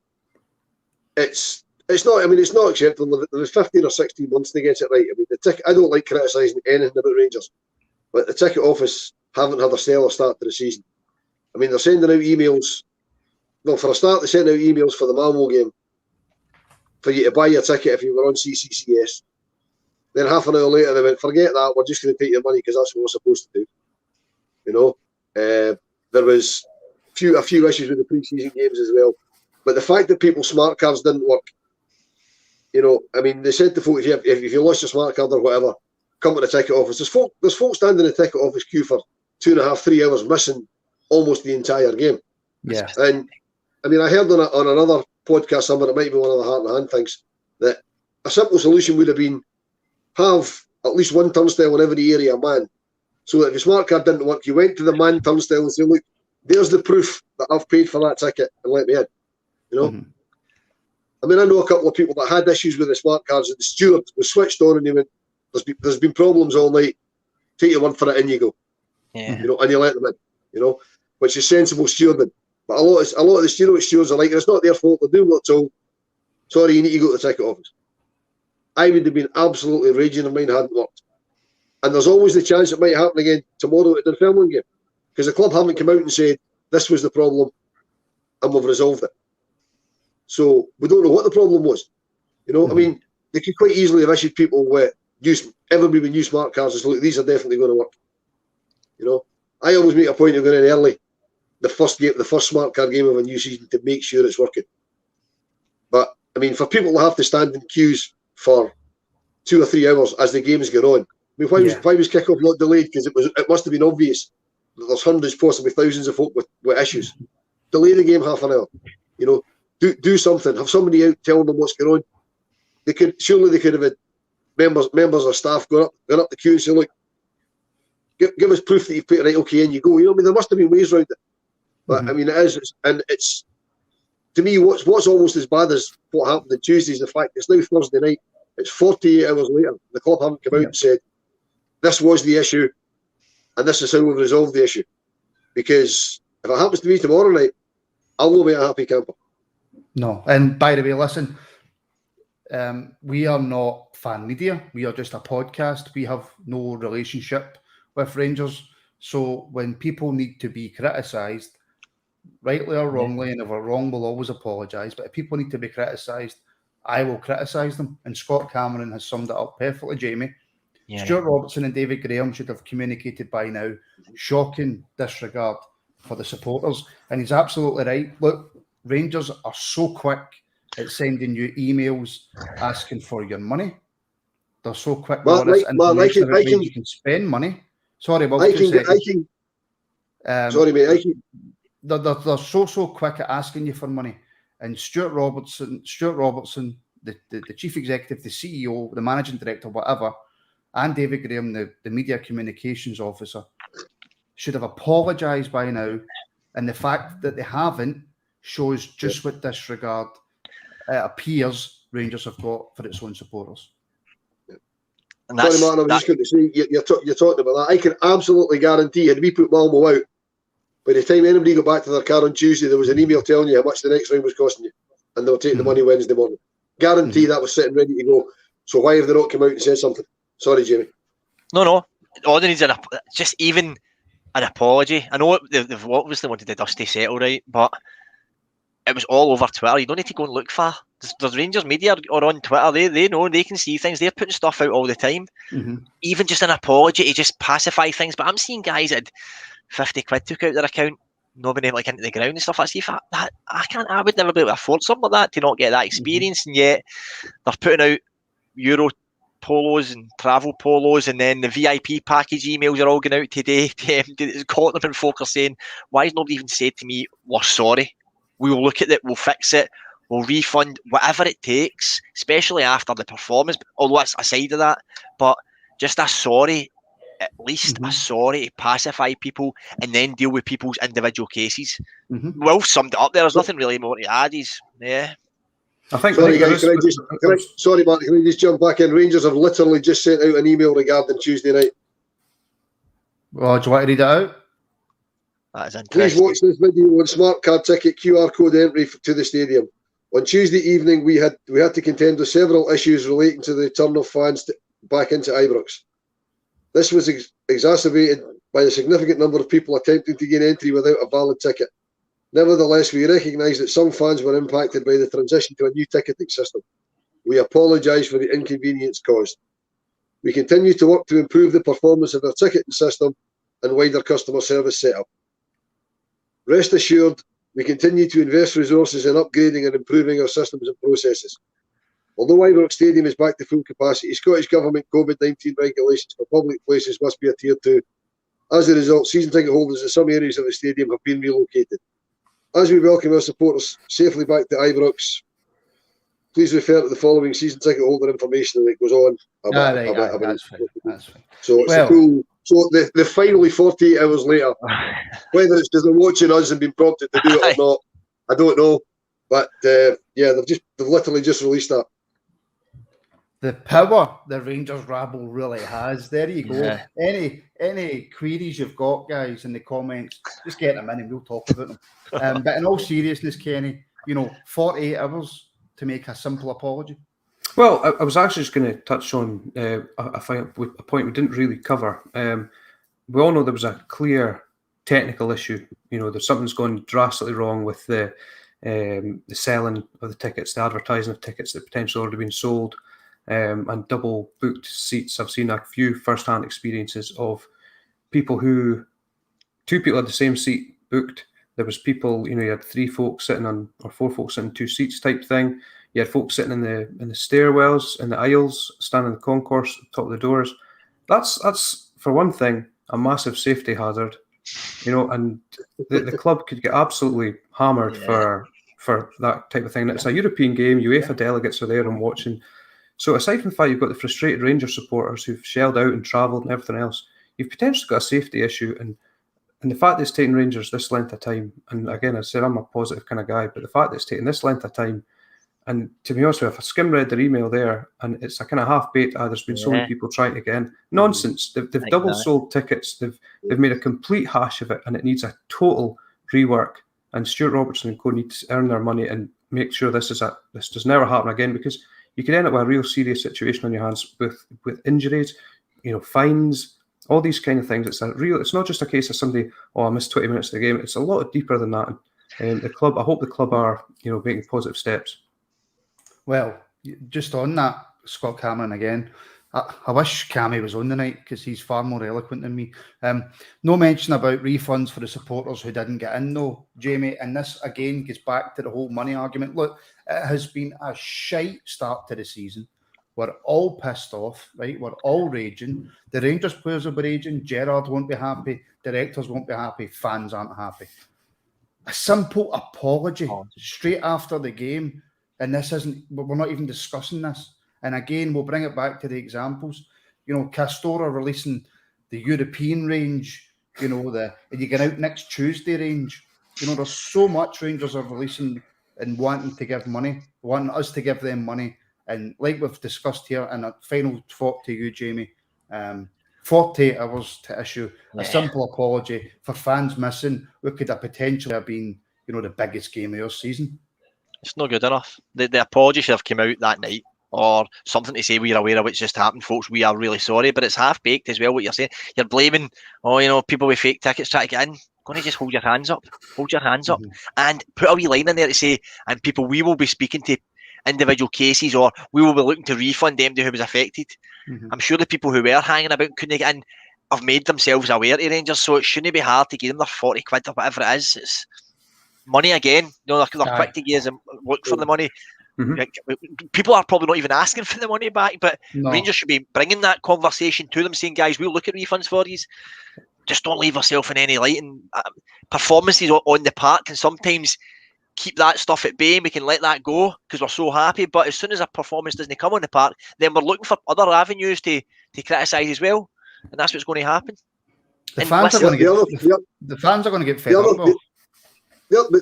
it's not. I mean, it's not acceptable. There was 15 or 16 months to get it right. I mean, I don't like criticising anything about Rangers, but the ticket office haven't had a stellar start to the season. I mean, they're sending out emails. Well, for a start, they sent out emails for the Malmo game for you to buy your ticket if you were on CCCS. Then half an hour later, they went, forget that, we're just going to take your money because that's what we're supposed to do. You know, there was a few issues with the pre-season games as well. But the fact that people's smart cards didn't work, you know, I mean, they said to folks, if you lost your smart card or whatever, come to the ticket office. There's folks standing in the ticket office queue for 2.5, 3 hours, missing almost the entire game. Yeah. And I mean, I heard on another podcast somewhere, it might be one of the Heart and Hand things, that a simple solution would have been have at least one turnstile in every area, man. So that if your smart card didn't work, you went to the man turnstile and said, look, there's the proof that I've paid for that ticket and let me in. You know? Mm-hmm. I mean, I know a couple of people that had issues with the smart cards and the steward was switched on and he went, there's been problems all night. Take your word for it, in you go. Yeah. You know, and you let them in, you know, which is sensible stewarding. But a lot of the stewards are like, it's not their fault, they're doing what they're told. Sorry, you need to go to the ticket office. I would have been absolutely raging if mine hadn't worked. And there's always the chance it might happen again tomorrow at the Dunfermline game. Because the club haven't come out and said, this was the problem and we've resolved it. So we don't know what the problem was. You know, I mean, they could quite easily have issued people with everybody with new smart cards and say, look, these are definitely going to work. You know, I always make a point of going in early, the first smart card game of a new season to make sure it's working. But I mean, for people to have to stand in queues for 2 or 3 hours as the games get on, I mean, why was kickoff not delayed? Because it must have been obvious that there's hundreds, possibly thousands of folk with issues. Delay the game half an hour. You know, do something. Have somebody out telling them what's going on. They could have had members of staff going up the queue and say, look, give us proof that you've put it right. Okay, in you go. You know, I mean, there must have been ways around it. But I mean, it's to me what's almost as bad as what happened on Tuesday is the fact it's now Thursday night. It's 48 hours later. The club haven't come out and said this was the issue, and this is how we've resolved the issue. Because if it happens to me tomorrow night, I'll not be a happy camper. No, and by the way, listen, we are not fan media. We are just a podcast. We have no relationship with Rangers. So when people need to be criticised, rightly or wrongly, and if we're wrong, we'll always apologise. But if people need to be criticised, I will criticise them. And Scott Cameron has summed it up perfectly, Jamie. Yeah. Stuart Robertson and David Graham should have communicated by now. Shocking disregard for the supporters. And he's absolutely right. Look, Rangers are so quick at sending you emails asking for your money. They're so quick with Man, all this like- man, I information can- about I ways can- you can spend money. Sorry, Will, I 2 can, seconds. sorry, mate. I can. They're so quick at asking you for money. And Stuart Robertson, the chief executive, the CEO, the managing director, whatever, and David Graham, the media communications officer, should have apologised by now. And the fact that they haven't shows just what disregard it appears Rangers have got for its own supporters. And Sorry, that's, man. I was that, just going to say you're talking about that. I can absolutely guarantee, had we put Malmo out, by the time anybody got back to their car on Tuesday, there was an email telling you how much the next round was costing you, and they were taking the money Wednesday morning. Guarantee that was sitting ready to go. So why have they not come out and said something? Sorry, Jamie. no. All they need is just even an apology. I know they've obviously wanted the dusty settle, right? But it was all over Twitter. You don't need to go and look far. There's Rangers media or on Twitter. They know, they can see things. They're putting stuff out all the time. Even just an apology to just pacify things. But I'm seeing guys that had 50 quid took out their account, not being able to get into the ground and stuff. I would never be able to afford something like that to not get that experience. And yet they're putting out Euro polos and travel polos, and then the VIP package emails are all going out today. Caught them and folk are saying, why has nobody even said to me, we're sorry, we'll look at it, we'll fix it, we'll refund, whatever it takes, especially after the performance, although that's aside of that, but just a sorry, at least a sorry to pacify people and then deal with people's individual cases. Wilf summed it up there. There's nothing really more to add. I think. Sorry, guys. Sorry, Martin. Can I just jump back in? Rangers have literally just sent out an email regarding Tuesday night. Well, do you want to read it out? That is Please interesting. watch this video on smart card ticket QR code entry to the stadium. On Tuesday evening, we had to contend with several issues relating to the return of fans back into Ibrox. This was exacerbated by a significant number of people attempting to gain entry without a valid ticket. Nevertheless, we recognise that some fans were impacted by the transition to a new ticketing system. We apologise for the inconvenience caused. We continue to work to improve the performance of our ticketing system and wider customer service setup. Rest assured, we continue to invest resources in upgrading and improving our systems and processes. Although Ibrox Stadium is back to full capacity, Scottish Government COVID-19 regulations for public places must be adhered to. As a result, season ticket holders in some areas of the stadium have been relocated. As we welcome our supporters safely back to Ibrox, please refer to the following season ticket holder information that goes on. That's fine. So it's a cool. So the finally 48 hours later, whether it's because they're watching us and been prompted to do it or not, I don't know. But they've literally just released that. The power the Rangers rabble really has. There you go. Yeah. Any queries you've got, guys, in the comments, just get them in and we'll talk about them. But in all seriousness, Kenny, 48 hours to make a simple apology. Well, I was actually just going to touch on a point we didn't really cover. We all know there was a clear technical issue. There's something's gone drastically wrong with the selling of the tickets, the advertising of tickets that potentially already been sold, and double booked seats. I've seen a few first-hand experiences of people two people had the same seat booked. There was people, you had 3 folks sitting on, or 4 folks sitting in 2 seats type thing. You had folks sitting in the stairwells, in the aisles, standing in the concourse, top of the doors. That's for one thing a massive safety hazard, and the club could get absolutely hammered for that type of thing. And it's a European game. UEFA delegates are there and watching. So aside from the fact you've got the frustrated Rangers supporters who've shelled out and travelled and everything else, you've potentially got a safety issue. And the fact that it's taken Rangers this length of time, and again, I said I'm a positive kind of guy, but the fact that it's taken this length of time, and to be honest with you, if I skim read their email there, and it's a kind of half-baked, there's been so many people trying to get in. Nonsense. They've double sold tickets. They've made a complete hash of it, and it needs a total rework. And Stuart Robertson and co need to earn their money and make sure this does never happen again, because you could end up with a real serious situation on your hands with injuries, fines, all these kind of things. It's not just a case of somebody, I missed 20 minutes of the game. It's a lot deeper than that. And I hope the club are, making positive steps. Well, just on that, Scott Cameron again, I wish Cammy was on tonight because he's far more eloquent than me. No mention about refunds for the supporters who didn't get in, though, Jamie. And this, again, gets back to the whole money argument. Look, it has been a shite start to the season. We're all pissed off, right? We're all raging. The Rangers players will be raging. Gerrard won't be happy. Directors won't be happy. Fans aren't happy. A simple apology straight after the game. And this isn't, we're not even discussing this. And again, we'll bring it back to the examples. You know, Castora releasing the European range, you know, and you get out next Tuesday range. You know, there's so much Rangers are releasing and wanting to give money, wanting us to give them money. And like we've discussed here, and a final thought to you, Jamie, 48 hours to issue a simple apology for fans missing what could have potentially have been, you know, the biggest game of your season. It's not good enough. The apology should have come out that night, or something to say we're aware of what's just happened, folks. We are really sorry, but it's half baked as well. What you're saying, you're blaming, people with fake tickets trying to get in. Going to just hold your hands up, and put a wee line in there to say, and people, we will be speaking to individual cases, or we will be looking to refund them who was affected. I'm sure the people who were hanging about couldn't get in have made themselves aware to Rangers, so it shouldn't be hard to give them their 40 quid or whatever it is. It's money again. They're quick to give us look for the money. People are probably not even asking for the money back, but Rangers should be bringing that conversation to them, saying, guys, we'll look at refunds for you. Just don't leave yourself in any light. And performances on the park can sometimes keep that stuff at bay, and we can let that go because we're so happy. But as soon as a performance doesn't come on the park, then we're looking for other avenues to criticise as well, and that's what's going to happen. The fans are going to get fed up.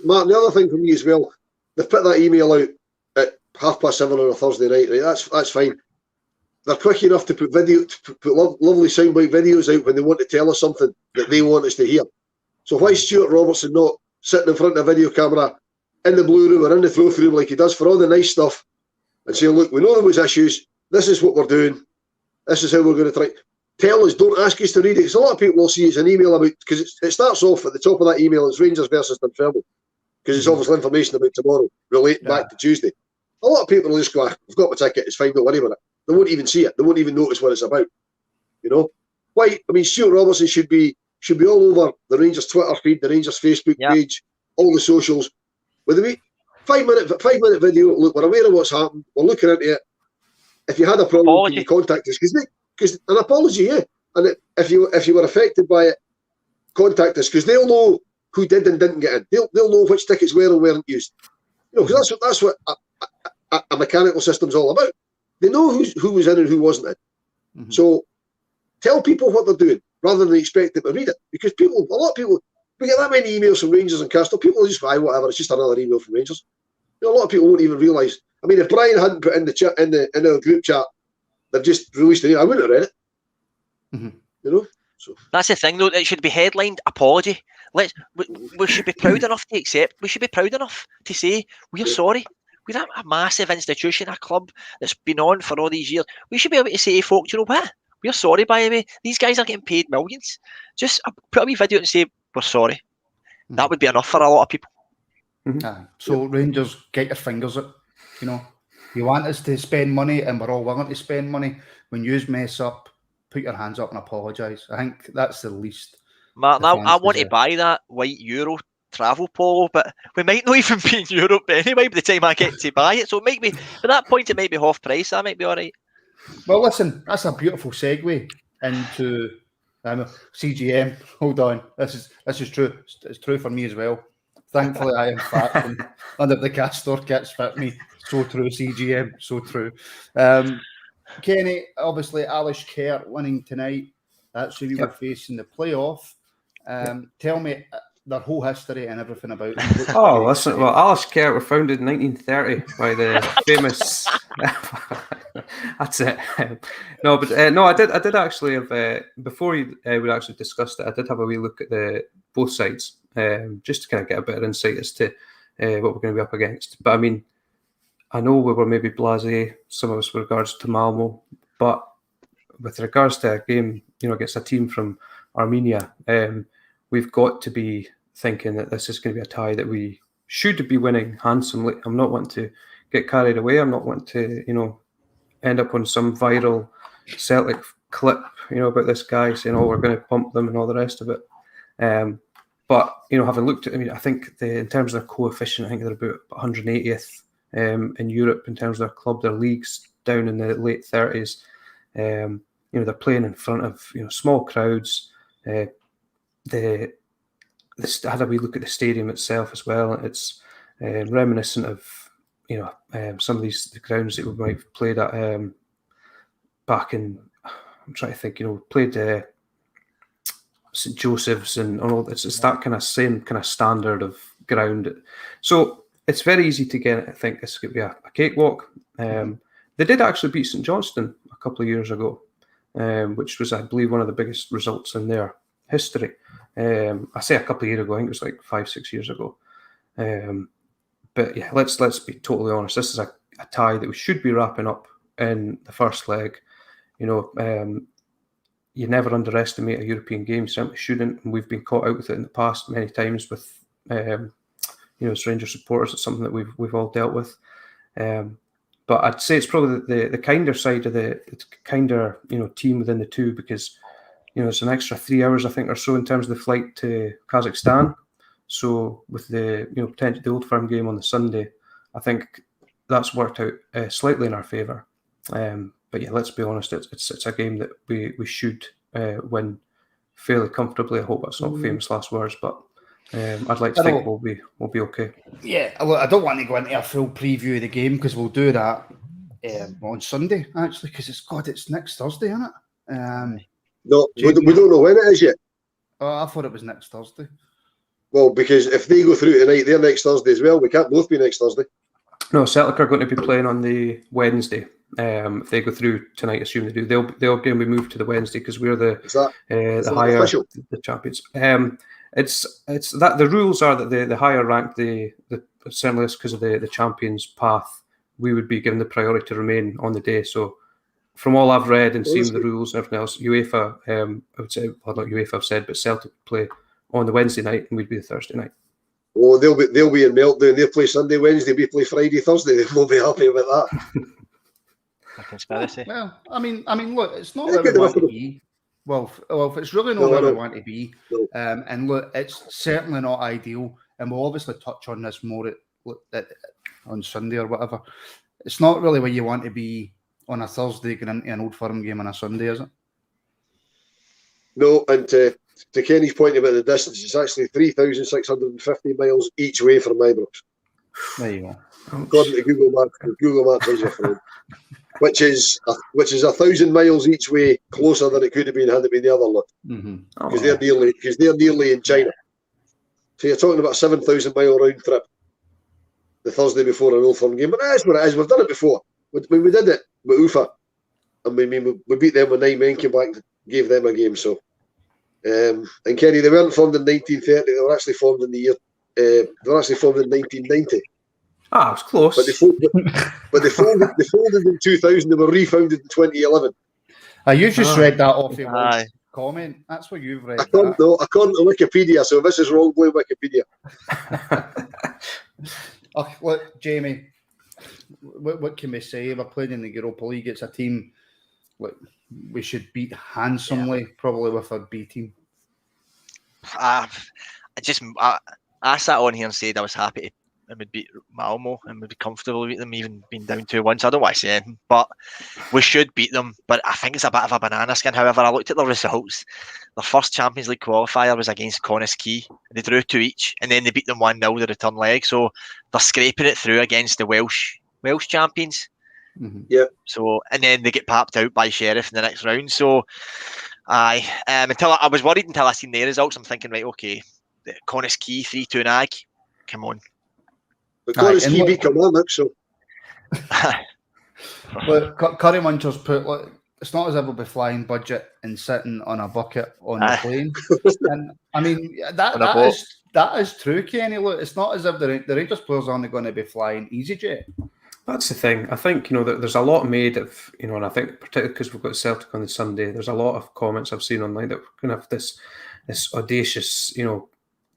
Martin, the other thing for me as well, they've put that email out at 7:30 on a Thursday night. Right, that's fine. They're quick enough to put lovely soundbite videos out when they want to tell us something that they want us to hear. So why is Stuart Robertson not sitting in front of a video camera in the blue room or in the throw room like he does for all the nice stuff and saying, look, we know there was issues, this is what we're doing, this is how we're going to try. Tell us, don't ask us to read it, because a lot of people will see it's an email about, because it starts off at the top of that email, it's Rangers versus Dunfermline, because it's obviously information about tomorrow, relating back to Tuesday. A lot of people will just go, I've got my ticket, it's fine, don't worry about it. They won't even see it, they won't even notice what it's about. You know? Why? I mean, Stuart Robertson should be all over the Rangers Twitter feed, the Rangers Facebook page, all the socials, with a 5 minute video. Look, we're aware of what's happened. We're looking into it. If you had a problem, can you contact us? Because an apology, yeah. And if you were affected by it, contact us, because they'll know who did and didn't get in. They'll know which tickets were and weren't used. You know, because that's what a mechanical system's all about. They know who was in and who wasn't in. So tell people what they're doing rather than expect them to read it, because a lot of people. We get that many emails from Rangers and Castle. People just buy whatever. It's just another email from Rangers. You know, a lot of people won't even realise. I mean, if Brian hadn't put in the chat in the group chat, they've just released it. I wouldn't have read it. You know. So that's the thing, though. It should be headlined apology. We should be proud enough to accept. We should be proud enough to say we're sorry. We're a massive institution, a club that's been on for all these years. We should be able to say to folk, you know what? We're sorry, by the way. These guys are getting paid millions. Just put a wee video and say, we're sorry. That would be enough for a lot of people. So Rangers, get your fingers up. You know, you want us to spend money, and we're all willing to spend money. When you mess up, put your hands up and apologise. I think that's the least. Martin, I want to buy that white Euro travel polo, but we might not even be in Europe anyway by the time I get to buy it. So it might be, at that point, it might be half price. That might be all right. Well, listen, that's a beautiful segue into CGM. Hold on, this is true. It's true for me as well. Thankfully, I am fat, and none of the Castor kits fit me. So true, CGM. So true. Kenny, obviously, Alice Kerr winning tonight. That's who we will face in the playoff. Tell me their whole history and everything about them. Oh, listen. Well, Alice Kerr were founded in 1930 by the famous. That's it. No, I did actually have before we actually discussed it. I did have a wee look at both sides, just to kind of get a bit of insight as to what we're going to be up against. But I mean, I know we were maybe blasé, some of us, with regards to Malmo, but with regards to a game, against a team from Armenia, we've got to be thinking that this is going to be a tie that we should be winning handsomely. I'm not wanting to get carried away. I'm not wanting to, end up on some viral Celtic clip, about this guy saying, "Oh, we're going to pump them" and all the rest of it. But having looked at, I think in terms of their coefficient, I think they're about 180th in Europe in terms of their club, their leagues down in the late 30s. You know, they're playing in front of, you know, small crowds. I had a wee look at the stadium itself as well. It's reminiscent of, you know, some of the grounds that we might have played at back in. I'm trying to think. You know, played St Joseph's and all. It's that kind of same kind of standard of ground. So it's very easy to get. I think this could be a cakewalk. They did actually beat St Johnstone a couple of years ago, which was, I believe, one of the biggest results in their history. I say a couple of years ago. I think it was like 5-6 years ago. But yeah, let's be totally honest. This is a tie that we should be wrapping up in the first leg. You know, you never underestimate a European game. Simply shouldn't. And we've been caught out with it in the past many times with, you know, as Rangers supporters. It's something that we've all dealt with. But I'd say it's probably the kinder side of the kinder, you know, team within the two, because, you know, it's an extra 3 hours, I think, or so in terms of the flight to Kazakhstan. So with the, you know, potential the Old Firm game on the Sunday, I think that's worked out slightly in our favour. But yeah, let's be honest, it's a game that we should win fairly comfortably. I hope that's not famous last words, but I'd like to think we'll be okay. Yeah, I don't want to go into a full preview of the game because we'll do that on Sunday, actually, because it's next Thursday, isn't it? No, we don't know when it is yet. Oh, I thought it was next Thursday. Well, because if they go through tonight, they're next Thursday as well. We can't both be next Thursday. No, Celtic are going to be playing on the Wednesday. If they go through tonight, assume they do, they're going to be moved to the Wednesday because we're the higher official? The champions. It's that the rules are that the higher ranked the certainly because of the champions path, we would be given the priority to remain on the day. So from all I've read and seen the rules and everything else, UEFA, I would say, well, not UEFA have said, but Celtic play on the Wednesday night and we'd be the Thursday night. Oh, they'll be in meltdown. They'll play Sunday, Wednesday. We play Friday, Thursday. They won't be happy about that. A conspiracy. Well, I mean, look, it's not where we want to be. Well, if it's really not where we want to be, and look, it's certainly not ideal, and we'll obviously touch on this more on Sunday or whatever. It's not really where you want to be on a Thursday going into an Old Firm game on a Sunday, is it? No, and to Kenny's point about the distance, it's actually 3,650 miles each way from Ibrox. There you go. According to Google Maps is your friend. Which is 1,000 miles each way closer than it could have been had it been the other lot. Because they're nearly in China. So you're talking about a 7,000 mile round trip the Thursday before an Old Firm game. But that's what it is. We've done it before. We did it with Ufa, and we beat them with 9 men, came back and gave them a game. So, and Kenny, they weren't formed in 1930. They were actually formed in the year. They were actually formed in 1990. Ah, it was close. But they folded in 2000. They were refounded in 2011. You just read that off your comment. That's what you've read. According to Wikipedia. So this is wrong, blame Wikipedia. Look, Jamie, what can we say? We're playing in the Europa League. It's a team we should beat handsomely, probably with a B team. I sat on here and said I was happy and would beat Malmo and would be comfortable with them even being down 2-1. So I don't want to say anything, but we should beat them. But I think it's a bit of a banana skin. However, I looked at the results. Their first Champions League qualifier was against Connaskey. They drew 2 each, and then they beat them 1-0 the return leg. So they're scraping it through against the Welsh champions. Mm-hmm. Yeah. So and then they get papped out by Sheriff in the next round. So until I was worried until I seen their results. I'm thinking, right, okay, Connaskey 3-2 Nag. Come on. But Connaskey beat Kilmarnock, so. But Curry Muncher's put, it's not as if we'll be flying budget and sitting on a bucket on the plane. And I mean, that is true, Kenny. Look, it's not as if the Rangers players aren't going to be flying EasyJet. That's the thing. I think, that there's a lot made of, and I think particularly because we've got Celtic on the Sunday, there's a lot of comments I've seen online that we're going to have this audacious,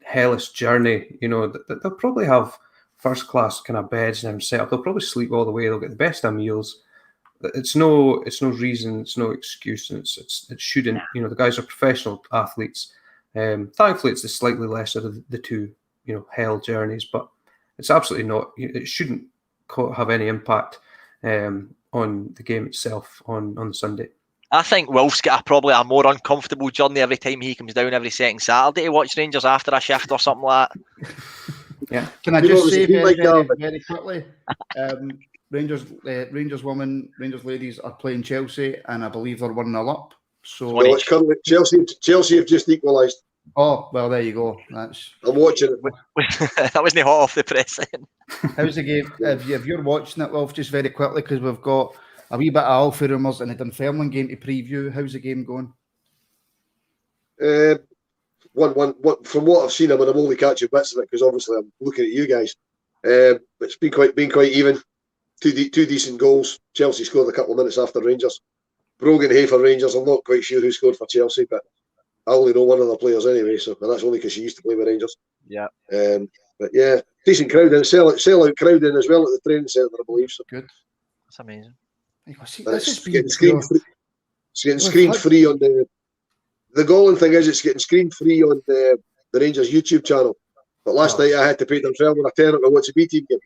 hellish journey, that they'll probably have first class kind of beds and set up. They'll probably sleep all the way. They'll get the best of meals. It's no reason. It's no excuse. And it shouldn't. The guys are professional athletes. Thankfully, it's the slightly lesser of the two, hell journeys. But it's absolutely not. It shouldn't have any impact on the game itself on the Sunday. I think Wilf's got probably a more uncomfortable journey every time he comes down every second Saturday to watch Rangers after a shift or something like that. Yeah. Can I just say very quickly, Rangers women, Rangers ladies are playing Chelsea, and I believe they're 1-0 up. So well, it's currently Chelsea have just equalised. Oh, well, there you go. I'm watching it. That wasn't hot off the press. How's the game? If you're watching it, Wilf, just very quickly, because we've got a wee bit of Alfie Rumours and a Dunfermline game to preview. How's the game going? 1-1. From what I've seen, I'm only catching bits of it because obviously I'm looking at you guys. It's been quite even. Two decent goals. Chelsea scored a couple of minutes after Rangers. Brogan Hay for Rangers. I'm not quite sure who scored for Chelsea, but I only know one of the players anyway, and that's only because she used to play with Rangers. Yeah. But yeah, decent crowd and sell-out crowd in as well at the training centre, I believe. So good. That's amazing. It's getting screened free on the galling thing is it's getting screened free on the Rangers YouTube channel. But last night I had to pay Dunfermline a tenner to watch a B team game.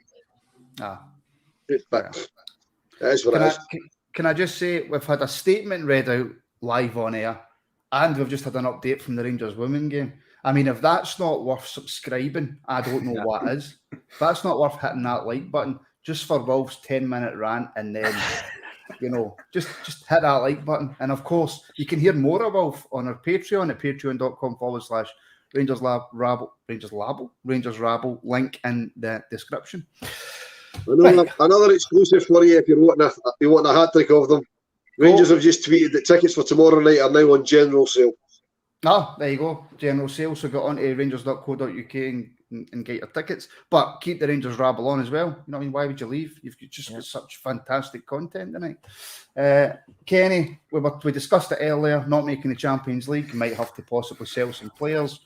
But that is what it is. Can I just say we've had a statement read out live on air, and we've just had an update from the Rangers women game. I mean, if that's not worth subscribing, I don't know what is. If that's not worth hitting that like button just for Wilf's 10-minute rant, and then just hit that like button. And of course, you can hear more of Wilf on our Patreon at patreon.com/Rangers Rabble, link in the description. Another exclusive for you if you want a hat trick of them. Rangers have just tweeted that tickets for tomorrow night are now on general sale. There you go, general sale. So go on to rangers.co.uk and get your tickets. But keep the Rangers Rabble on as well. You know what I mean? Why would you leave? You've just got such fantastic content tonight. Kenny, we discussed it earlier, not making the Champions League. Might have to possibly sell some players.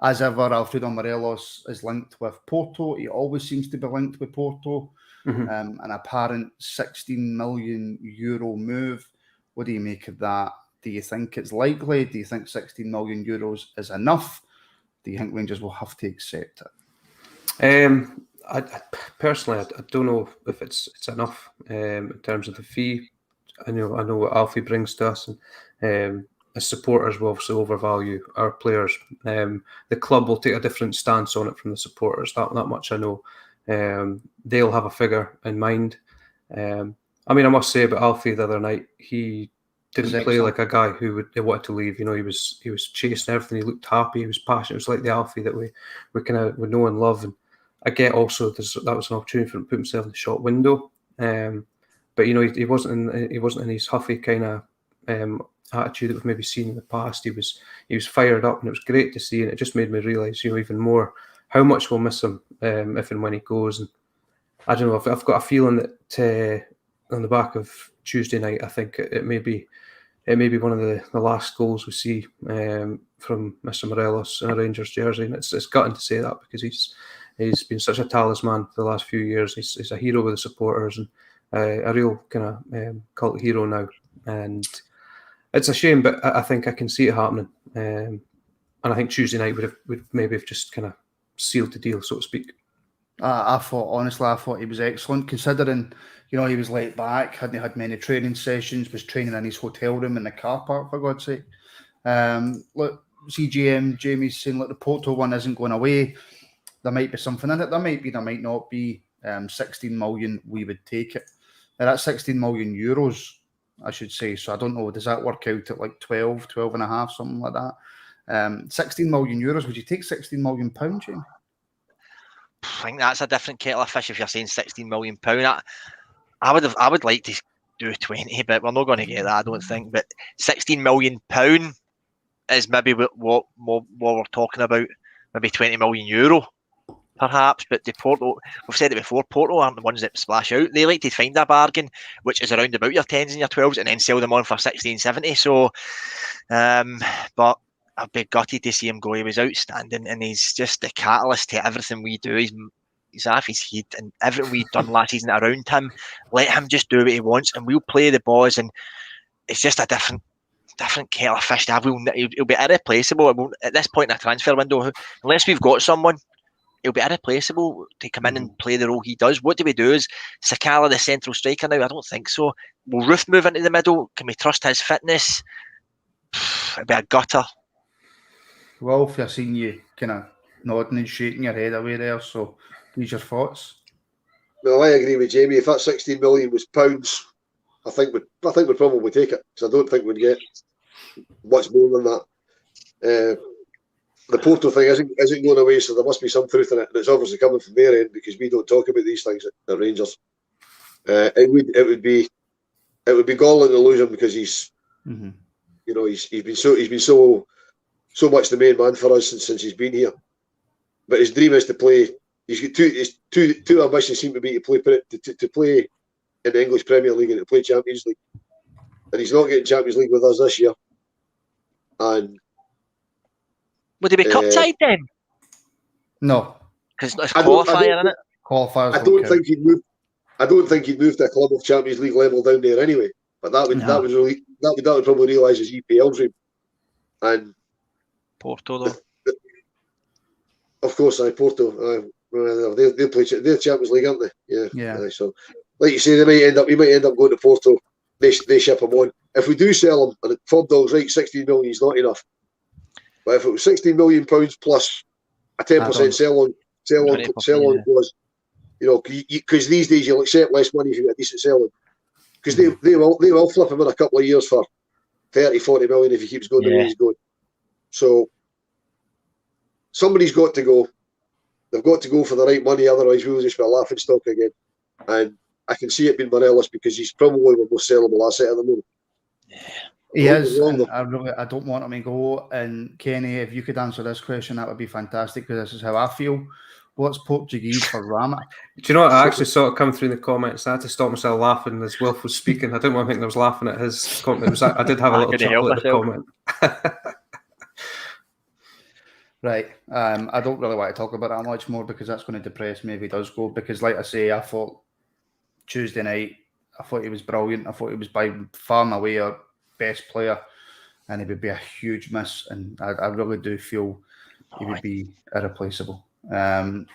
As ever, Alfredo Morelos is linked with Porto. He always seems to be linked with Porto. An apparent €16 million move. What do you make of that? Do you think it's likely? Do you think €16 million is enough? Do you think Rangers will have to accept it? I personally, I don't know if it's enough in terms of the fee. I know what Alfie brings to us, and as supporters, we obviously overvalue our players. The club will take a different stance on it from the supporters. That much I know. They'll have a figure in mind. I must say about Alfie the other night, he didn't play like a guy who wanted to leave. He was chasing everything. He looked happy. He was passionate. It was like the Alfie that we know and love. And I get also that was an opportunity for him to put himself in the shop window. But he wasn't in his huffy kind of attitude that we've maybe seen in the past. He was fired up, and it was great to see. And it just made me realise, even more how much we'll miss him if and when he goes. And I don't know. I've got a feeling that on the back of Tuesday night, I think it may be one of the last goals we see from Mr. Morelos in a Rangers jersey, and it's gutting to say that because he's been such a talisman for the last few years. He's a hero with the supporters and a real kind of cult hero now, and it's a shame, but I think I can see it happening. And I think Tuesday night would maybe have just kind of sealed the deal, so to speak. I thought he was excellent, considering he was laid back, hadn't had many training sessions, was training in his hotel room in the car park, for God's sake. Look, CGM Jamie's saying, look, the Porto one isn't going away. There might be something in it. There might be, there might not be. 16 million, we would take it. Now, that's 16 million euros, I should say. So I don't know, does that work out at like 12 and a half, something like that? 16 million euros, would you take 16 million pounds, Jamie? I think that's a different kettle of fish if you're saying 16 million pound. I would like to do 20, but we're not going to get that, I don't think. But 16 million pound is maybe what we're talking about. Maybe 20 million euro, perhaps. But the Porto, we've said it before, Porto aren't the ones that splash out. They like to find a bargain, which is around about your 10s and your 12s, and then sell them on for 16, 70. So, but I'd be gutted to see him go. He was outstanding, and he's just the catalyst to everything we do. He's off his head, and everything we've done last season around him, let him just do what he wants, and we'll play the balls. And it's just a different kettle of fish to have. He'll be irreplaceable. At this point in a transfer window, unless we've got someone he'll be irreplaceable to come in and play the role he does. What do we do? Is Sakala the central striker now? I don't think so. Will Ruth move into the middle? Can we trust his fitness? It'd be a gutter. Well, I've seen you kind of nodding and shaking your head away there, so these your thoughts? Well, I agree with Jamie. If that 16 million was pounds, I think we'd probably take it, because I don't think we'd get much more than that. The Porto thing isn't going away, so there must be some truth in it, and it's obviously coming from their end, because we don't talk about these things at Rangers. It would be galling to lose him, because he's been so much the main man for us since he's been here. But his dream is to play. He's got two ambitions seem to be to play in the English Premier League and to play Champions League. And he's not getting Champions League with us this year. And would he be cup tied then? No, because it's qualifier, isn't it? Qualifiers. I don't think he'd move. I don't think he'd move to a club of Champions League level down there anyway. But that would probably realise his EPL dream. And Porto though. Of course, Porto. They play. They're Champions League, aren't they? Yeah. So, like you say, we might end up going to Porto. They ship him on. If we do sell him, and Fob Dog's right, 16 million is not enough. But if it was 16 million pounds plus a 10% sell on clause, because these days you'll accept less money if you get a decent selling. Because they will flip him in a couple of years for 30, 40 million if he keeps going the way he's going. So somebody's got to go. They've got to go for the right money, otherwise we'll just be a laughing stock again. And I can see it being Morelos, because he's probably the most sellable asset at the moment. Yeah. He is. I don't want him to go. And Kenny, if you could answer this question, that would be fantastic, because this is how I feel. What's Portuguese for Rama? Do you know what? I actually saw it come through in the comments. I had to stop myself laughing as Wilf was speaking. I didn't want to think I was laughing at his comment. I did have a little chuckle at the comment. Right. I don't really want to talk about that much more, because that's going to depress me if he does go. Because, like I say, I thought Tuesday night, I thought he was brilliant. I thought he was by far and away our best player, and he would be a huge miss. And I really do feel he would be irreplaceable. Listen,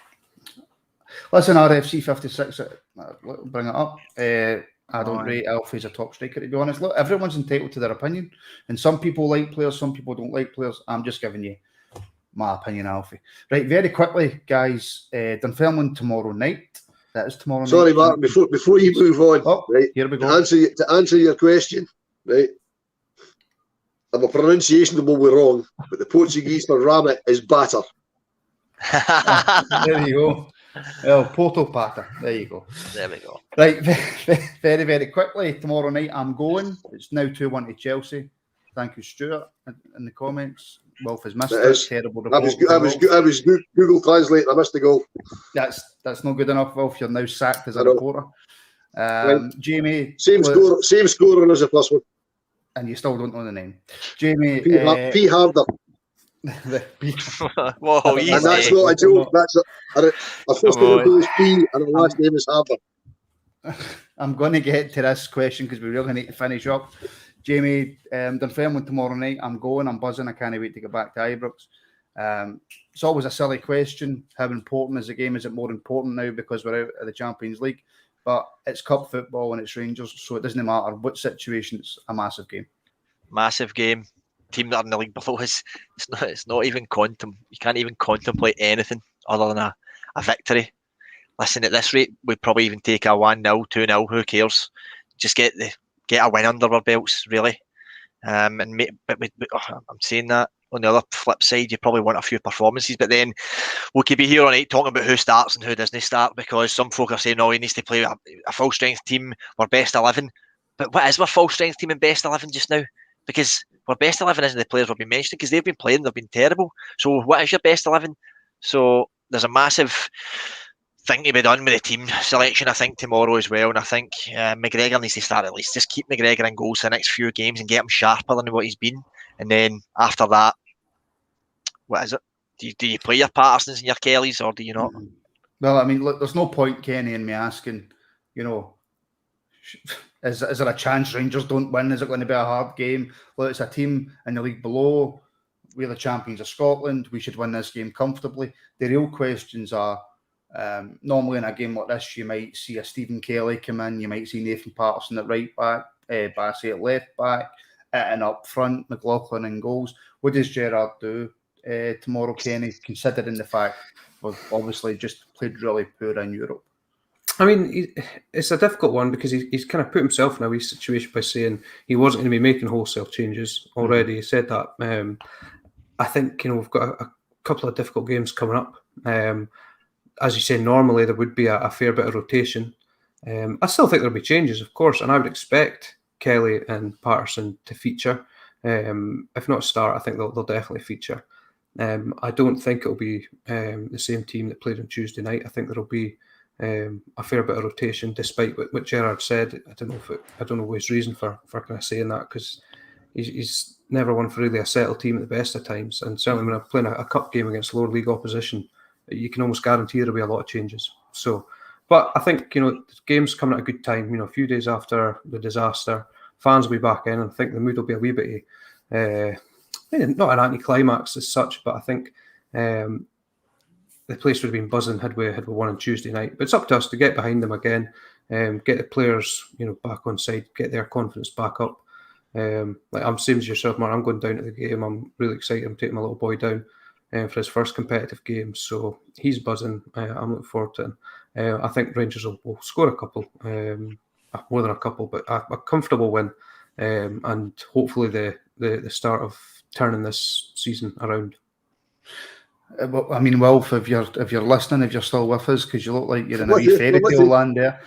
RFC 56, bring it up. I don't rate Alfie as a top striker, to be honest. Look, everyone's entitled to their opinion, and some people like players, some people don't like players. I'm just giving you my opinion, Alfie. Right, very quickly, guys. Dunfermline tomorrow night. That is tomorrow night. Sorry, Mark, before you move on, right? Here we go. To answer your question, right? And my pronunciation will be wrong, but the Portuguese for rabbit is batter. There you go. El Porto Pata. There you go. There we go. Right, very, very quickly. Tomorrow night, I'm going. It's now 2-1 to Chelsea. Thank you, Stuart, in the comments. Wolf has missed it. Terrible report. I was Google Translate. I missed the goal. That's not good enough, Wolf. You're now sacked as a reporter. Right. Jamie. Same scorer as the first one. And you still don't know the name. Jamie. P. Harder. Whoa, easy. And that's not a joke. Our first name is P and our last name is Harder. I'm going to get to this question because we really need to finish up. Jamie, Dunfermline tomorrow night. I'm going. I'm buzzing. I can't wait to get back to Ibrox. It's always a silly question. How important is the game? Is it more important now because we're out of the Champions League? But it's cup football and it's Rangers, so it doesn't matter what situation. It's a massive game. Massive game. Team that are in the league below us. It's not even you can't even contemplate anything other than a victory. Listen, at this rate, we'd probably even take a 1-0, 2-0. Who cares? Just get a win under our belts, really. I'm saying that. On the other flip side, you probably want a few performances, but then we could be here all night talking about who starts and who doesn't start, because some folk are saying, no, he needs to play a full strength team, we're best 11. But what is our full strength team and best 11 just now? Because our best 11 isn't the players we've been mentioning, because they've been playing, they've been terrible. So what is your best 11? So there's a massive thing to be done with the team selection, I think, tomorrow as well. And I think McGregor needs to start at least. Just keep McGregor in goals the next few games and get him sharper than what he's been. And then after that, what is it? Do you play your Pattersons and your Kellys, or do you not? Well, I mean, look, there's no point, Kenny, in me asking, is there a chance Rangers don't win? Is it going to be a hard game? Well, it's a team in the league below. we're the champions of Scotland. We should win this game comfortably. The real questions are, normally in a game like this, you might see a Stephen Kelly come in. You might see Nathan Patterson at right back, Bassey at left back, and up front, McLaughlin in goals. What does Gerrard do tomorrow, Kenny, considering the fact we've obviously just played really poor in Europe? I mean, it's a difficult one because he's kind of put himself in a wee situation by saying he wasn't going to be making wholesale changes already. He said that. I think, we've got a couple of difficult games coming up. As you say, normally there would be a fair bit of rotation. I still think there'll be changes, of course, and I would expect Kelly and Patterson to feature. If not start, I think they'll definitely feature. I don't think it'll be the same team that played on Tuesday night. I think there'll be a fair bit of rotation, despite what Gerrard said. I don't know his reason for kind of saying that, because he's never won for really a settled team at the best of times, and certainly when I'm playing a cup game against lower league opposition, you can almost guarantee there'll be a lot of changes. So, but I think the game's coming at a good time. A few days after the disaster, fans will be back in, and I think the mood will be a wee bit not an anti-climax as such, but I think the place would have been buzzing had we won on Tuesday night. But it's up to us to get behind them again, get the players back on side, get their confidence back up. Like I'm same as yourself, Mark. I'm going down to the game. I'm really excited. I'm taking my little boy down for his first competitive game, so he's buzzing. I'm looking forward to it. I think Rangers will score a couple, more than a couple, but a comfortable win, and hopefully the start of turning this season around. Well, I mean, Wilf, if you're listening, if you're still with us, because you look like you're in a wee fairy tale land there.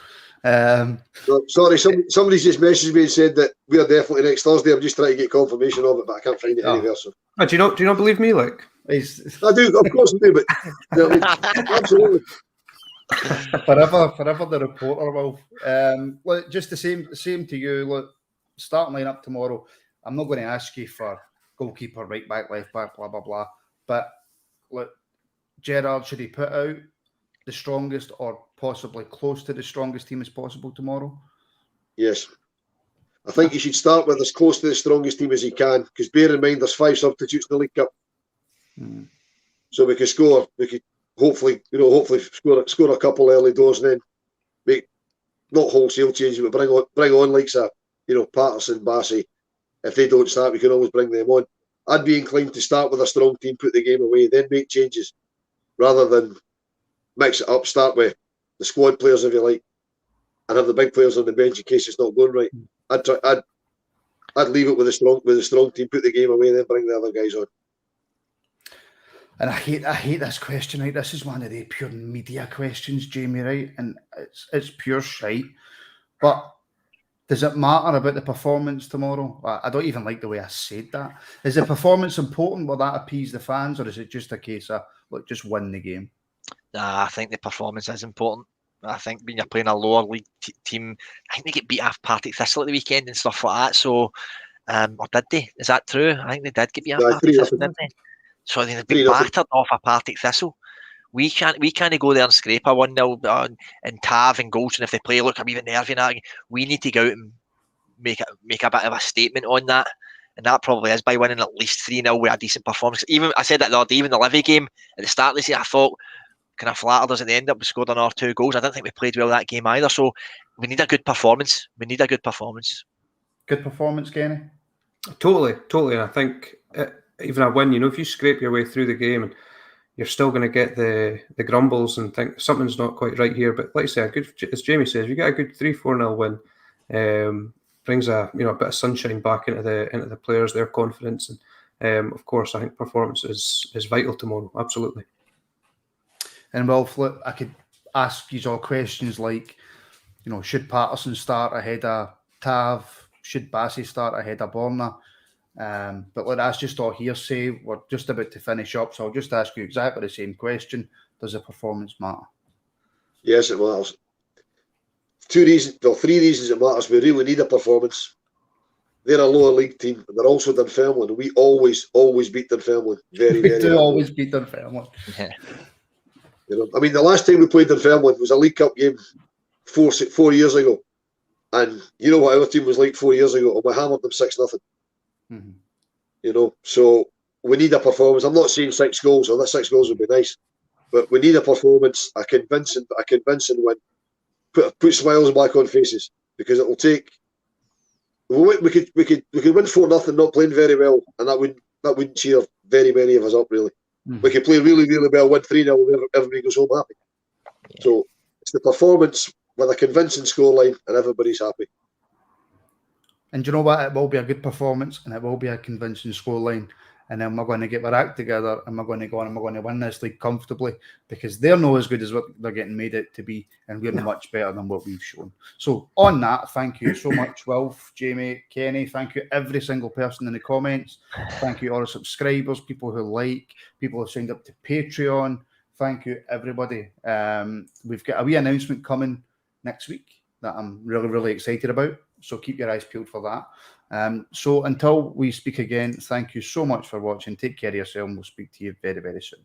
Sorry, somebody's just messaged me and said that we are definitely next Thursday. I'm just trying to get confirmation of it, but I can't find it anywhere. So. Do you not believe me? Like, I do, of course I do, but absolutely. Forever the reporter, Wilf. Look, just the same to you. Look, starting line up tomorrow. I'm not going to ask you for goalkeeper, right back, left back, blah blah blah. But look, Gerrard, should he put out the strongest or possibly close to the strongest team as possible tomorrow? Yes. I think he should start with as close to the strongest team as he can, because bear in mind there's 5 substitutes in the League Cup. So we could hopefully score a couple early doors and then make not wholesale changes, but bring on like Patterson, Bassey. If they don't start, we can always bring them on. I'd be inclined to start with a strong team, put the game away, then make changes, rather than mix it up, start with the squad players, if you like, and have the big players on the bench in case it's not going right. I'd leave it with a strong team, put the game away, then bring the other guys on. And I hate this question, right? This is one of the pure media questions, Jamie, right? And it's pure shite. But does it matter about the performance tomorrow? I don't even like the way I said that. Is the performance important? Will that appease the fans, or is it just a case of, look, just win the game? Nah, I think the performance is important. I think when you're playing a lower league team, I think they get beat off Partick Thistle at the weekend and stuff like that. So, or did they? Is that true? I think they did get beat off Partick Thistle, didn't they? So they've been battered off a Partick Thistle. We can't go there and scrape a 1-0 and Tav and goals, and if they play look a wee bit nervy, we need to go out and make a bit of a statement on that, and that probably is by winning at least 3-0 with a decent performance. Even I said that the other day, even the Livy game at the start of the season, I thought kind of flattered us at the end up. We scored 1 or 2 goals. I didn't think we played well that game either. So we need a good performance. Good performance, Kenny. Totally. And I think even a win, if you scrape your way through the game, and you're still going to get the grumbles and think something's not quite right here. But like I say, as Jamie says, you get a good 3-4-0 win, brings a bit of sunshine back into the players, their confidence, and of course, I think performance is vital tomorrow. Absolutely. And Wilf, look, I could ask you all questions like, should Patterson start ahead of Tav? Should Bassey start ahead of Borna? But look, that's just all hearsay. We're just about to finish up, so I'll just ask you exactly the same question. Does the performance matter? Yes, it matters. 3 reasons it matters. We really need a performance. They're a lower league team, and they're also Dunfermline. We always beat Dunfermline. Very, very. We do always beat Dunfermline. Yeah. I mean, the last time we played Dunfermline was a League Cup game 4 years ago, and you know what our team was like 4 years ago, and we hammered them 6-0. So we need a performance. I'm not saying 6 goals, or that 6 goals would be nice, but we need a performance, a convincing win. Put smiles back on faces, because it will take. We could win 4-0 not playing very well, and that wouldn't cheer very many of us up really. We could play really, really well, win 3-0, everybody goes home happy. Yeah. So it's the performance with a convincing scoreline, and everybody's happy. And you know what? It will be a good performance, and it will be a convincing scoreline. And then we're going to get our act together, and we're going to go on and we're going to win this league comfortably, because they're not as good as what they're getting made it to be, and we're much better than what we've shown. So on that, thank you so much, Wilf, Jamie, Kenny. Thank you every single person in the comments. Thank you all the subscribers, people who like, people who signed up to Patreon. Thank you everybody. We've got a wee announcement coming next week that I'm really, really excited about. So keep your eyes peeled for that. So until we speak again, thank you so much for watching. Take care of yourself, and we'll speak to you very, very soon.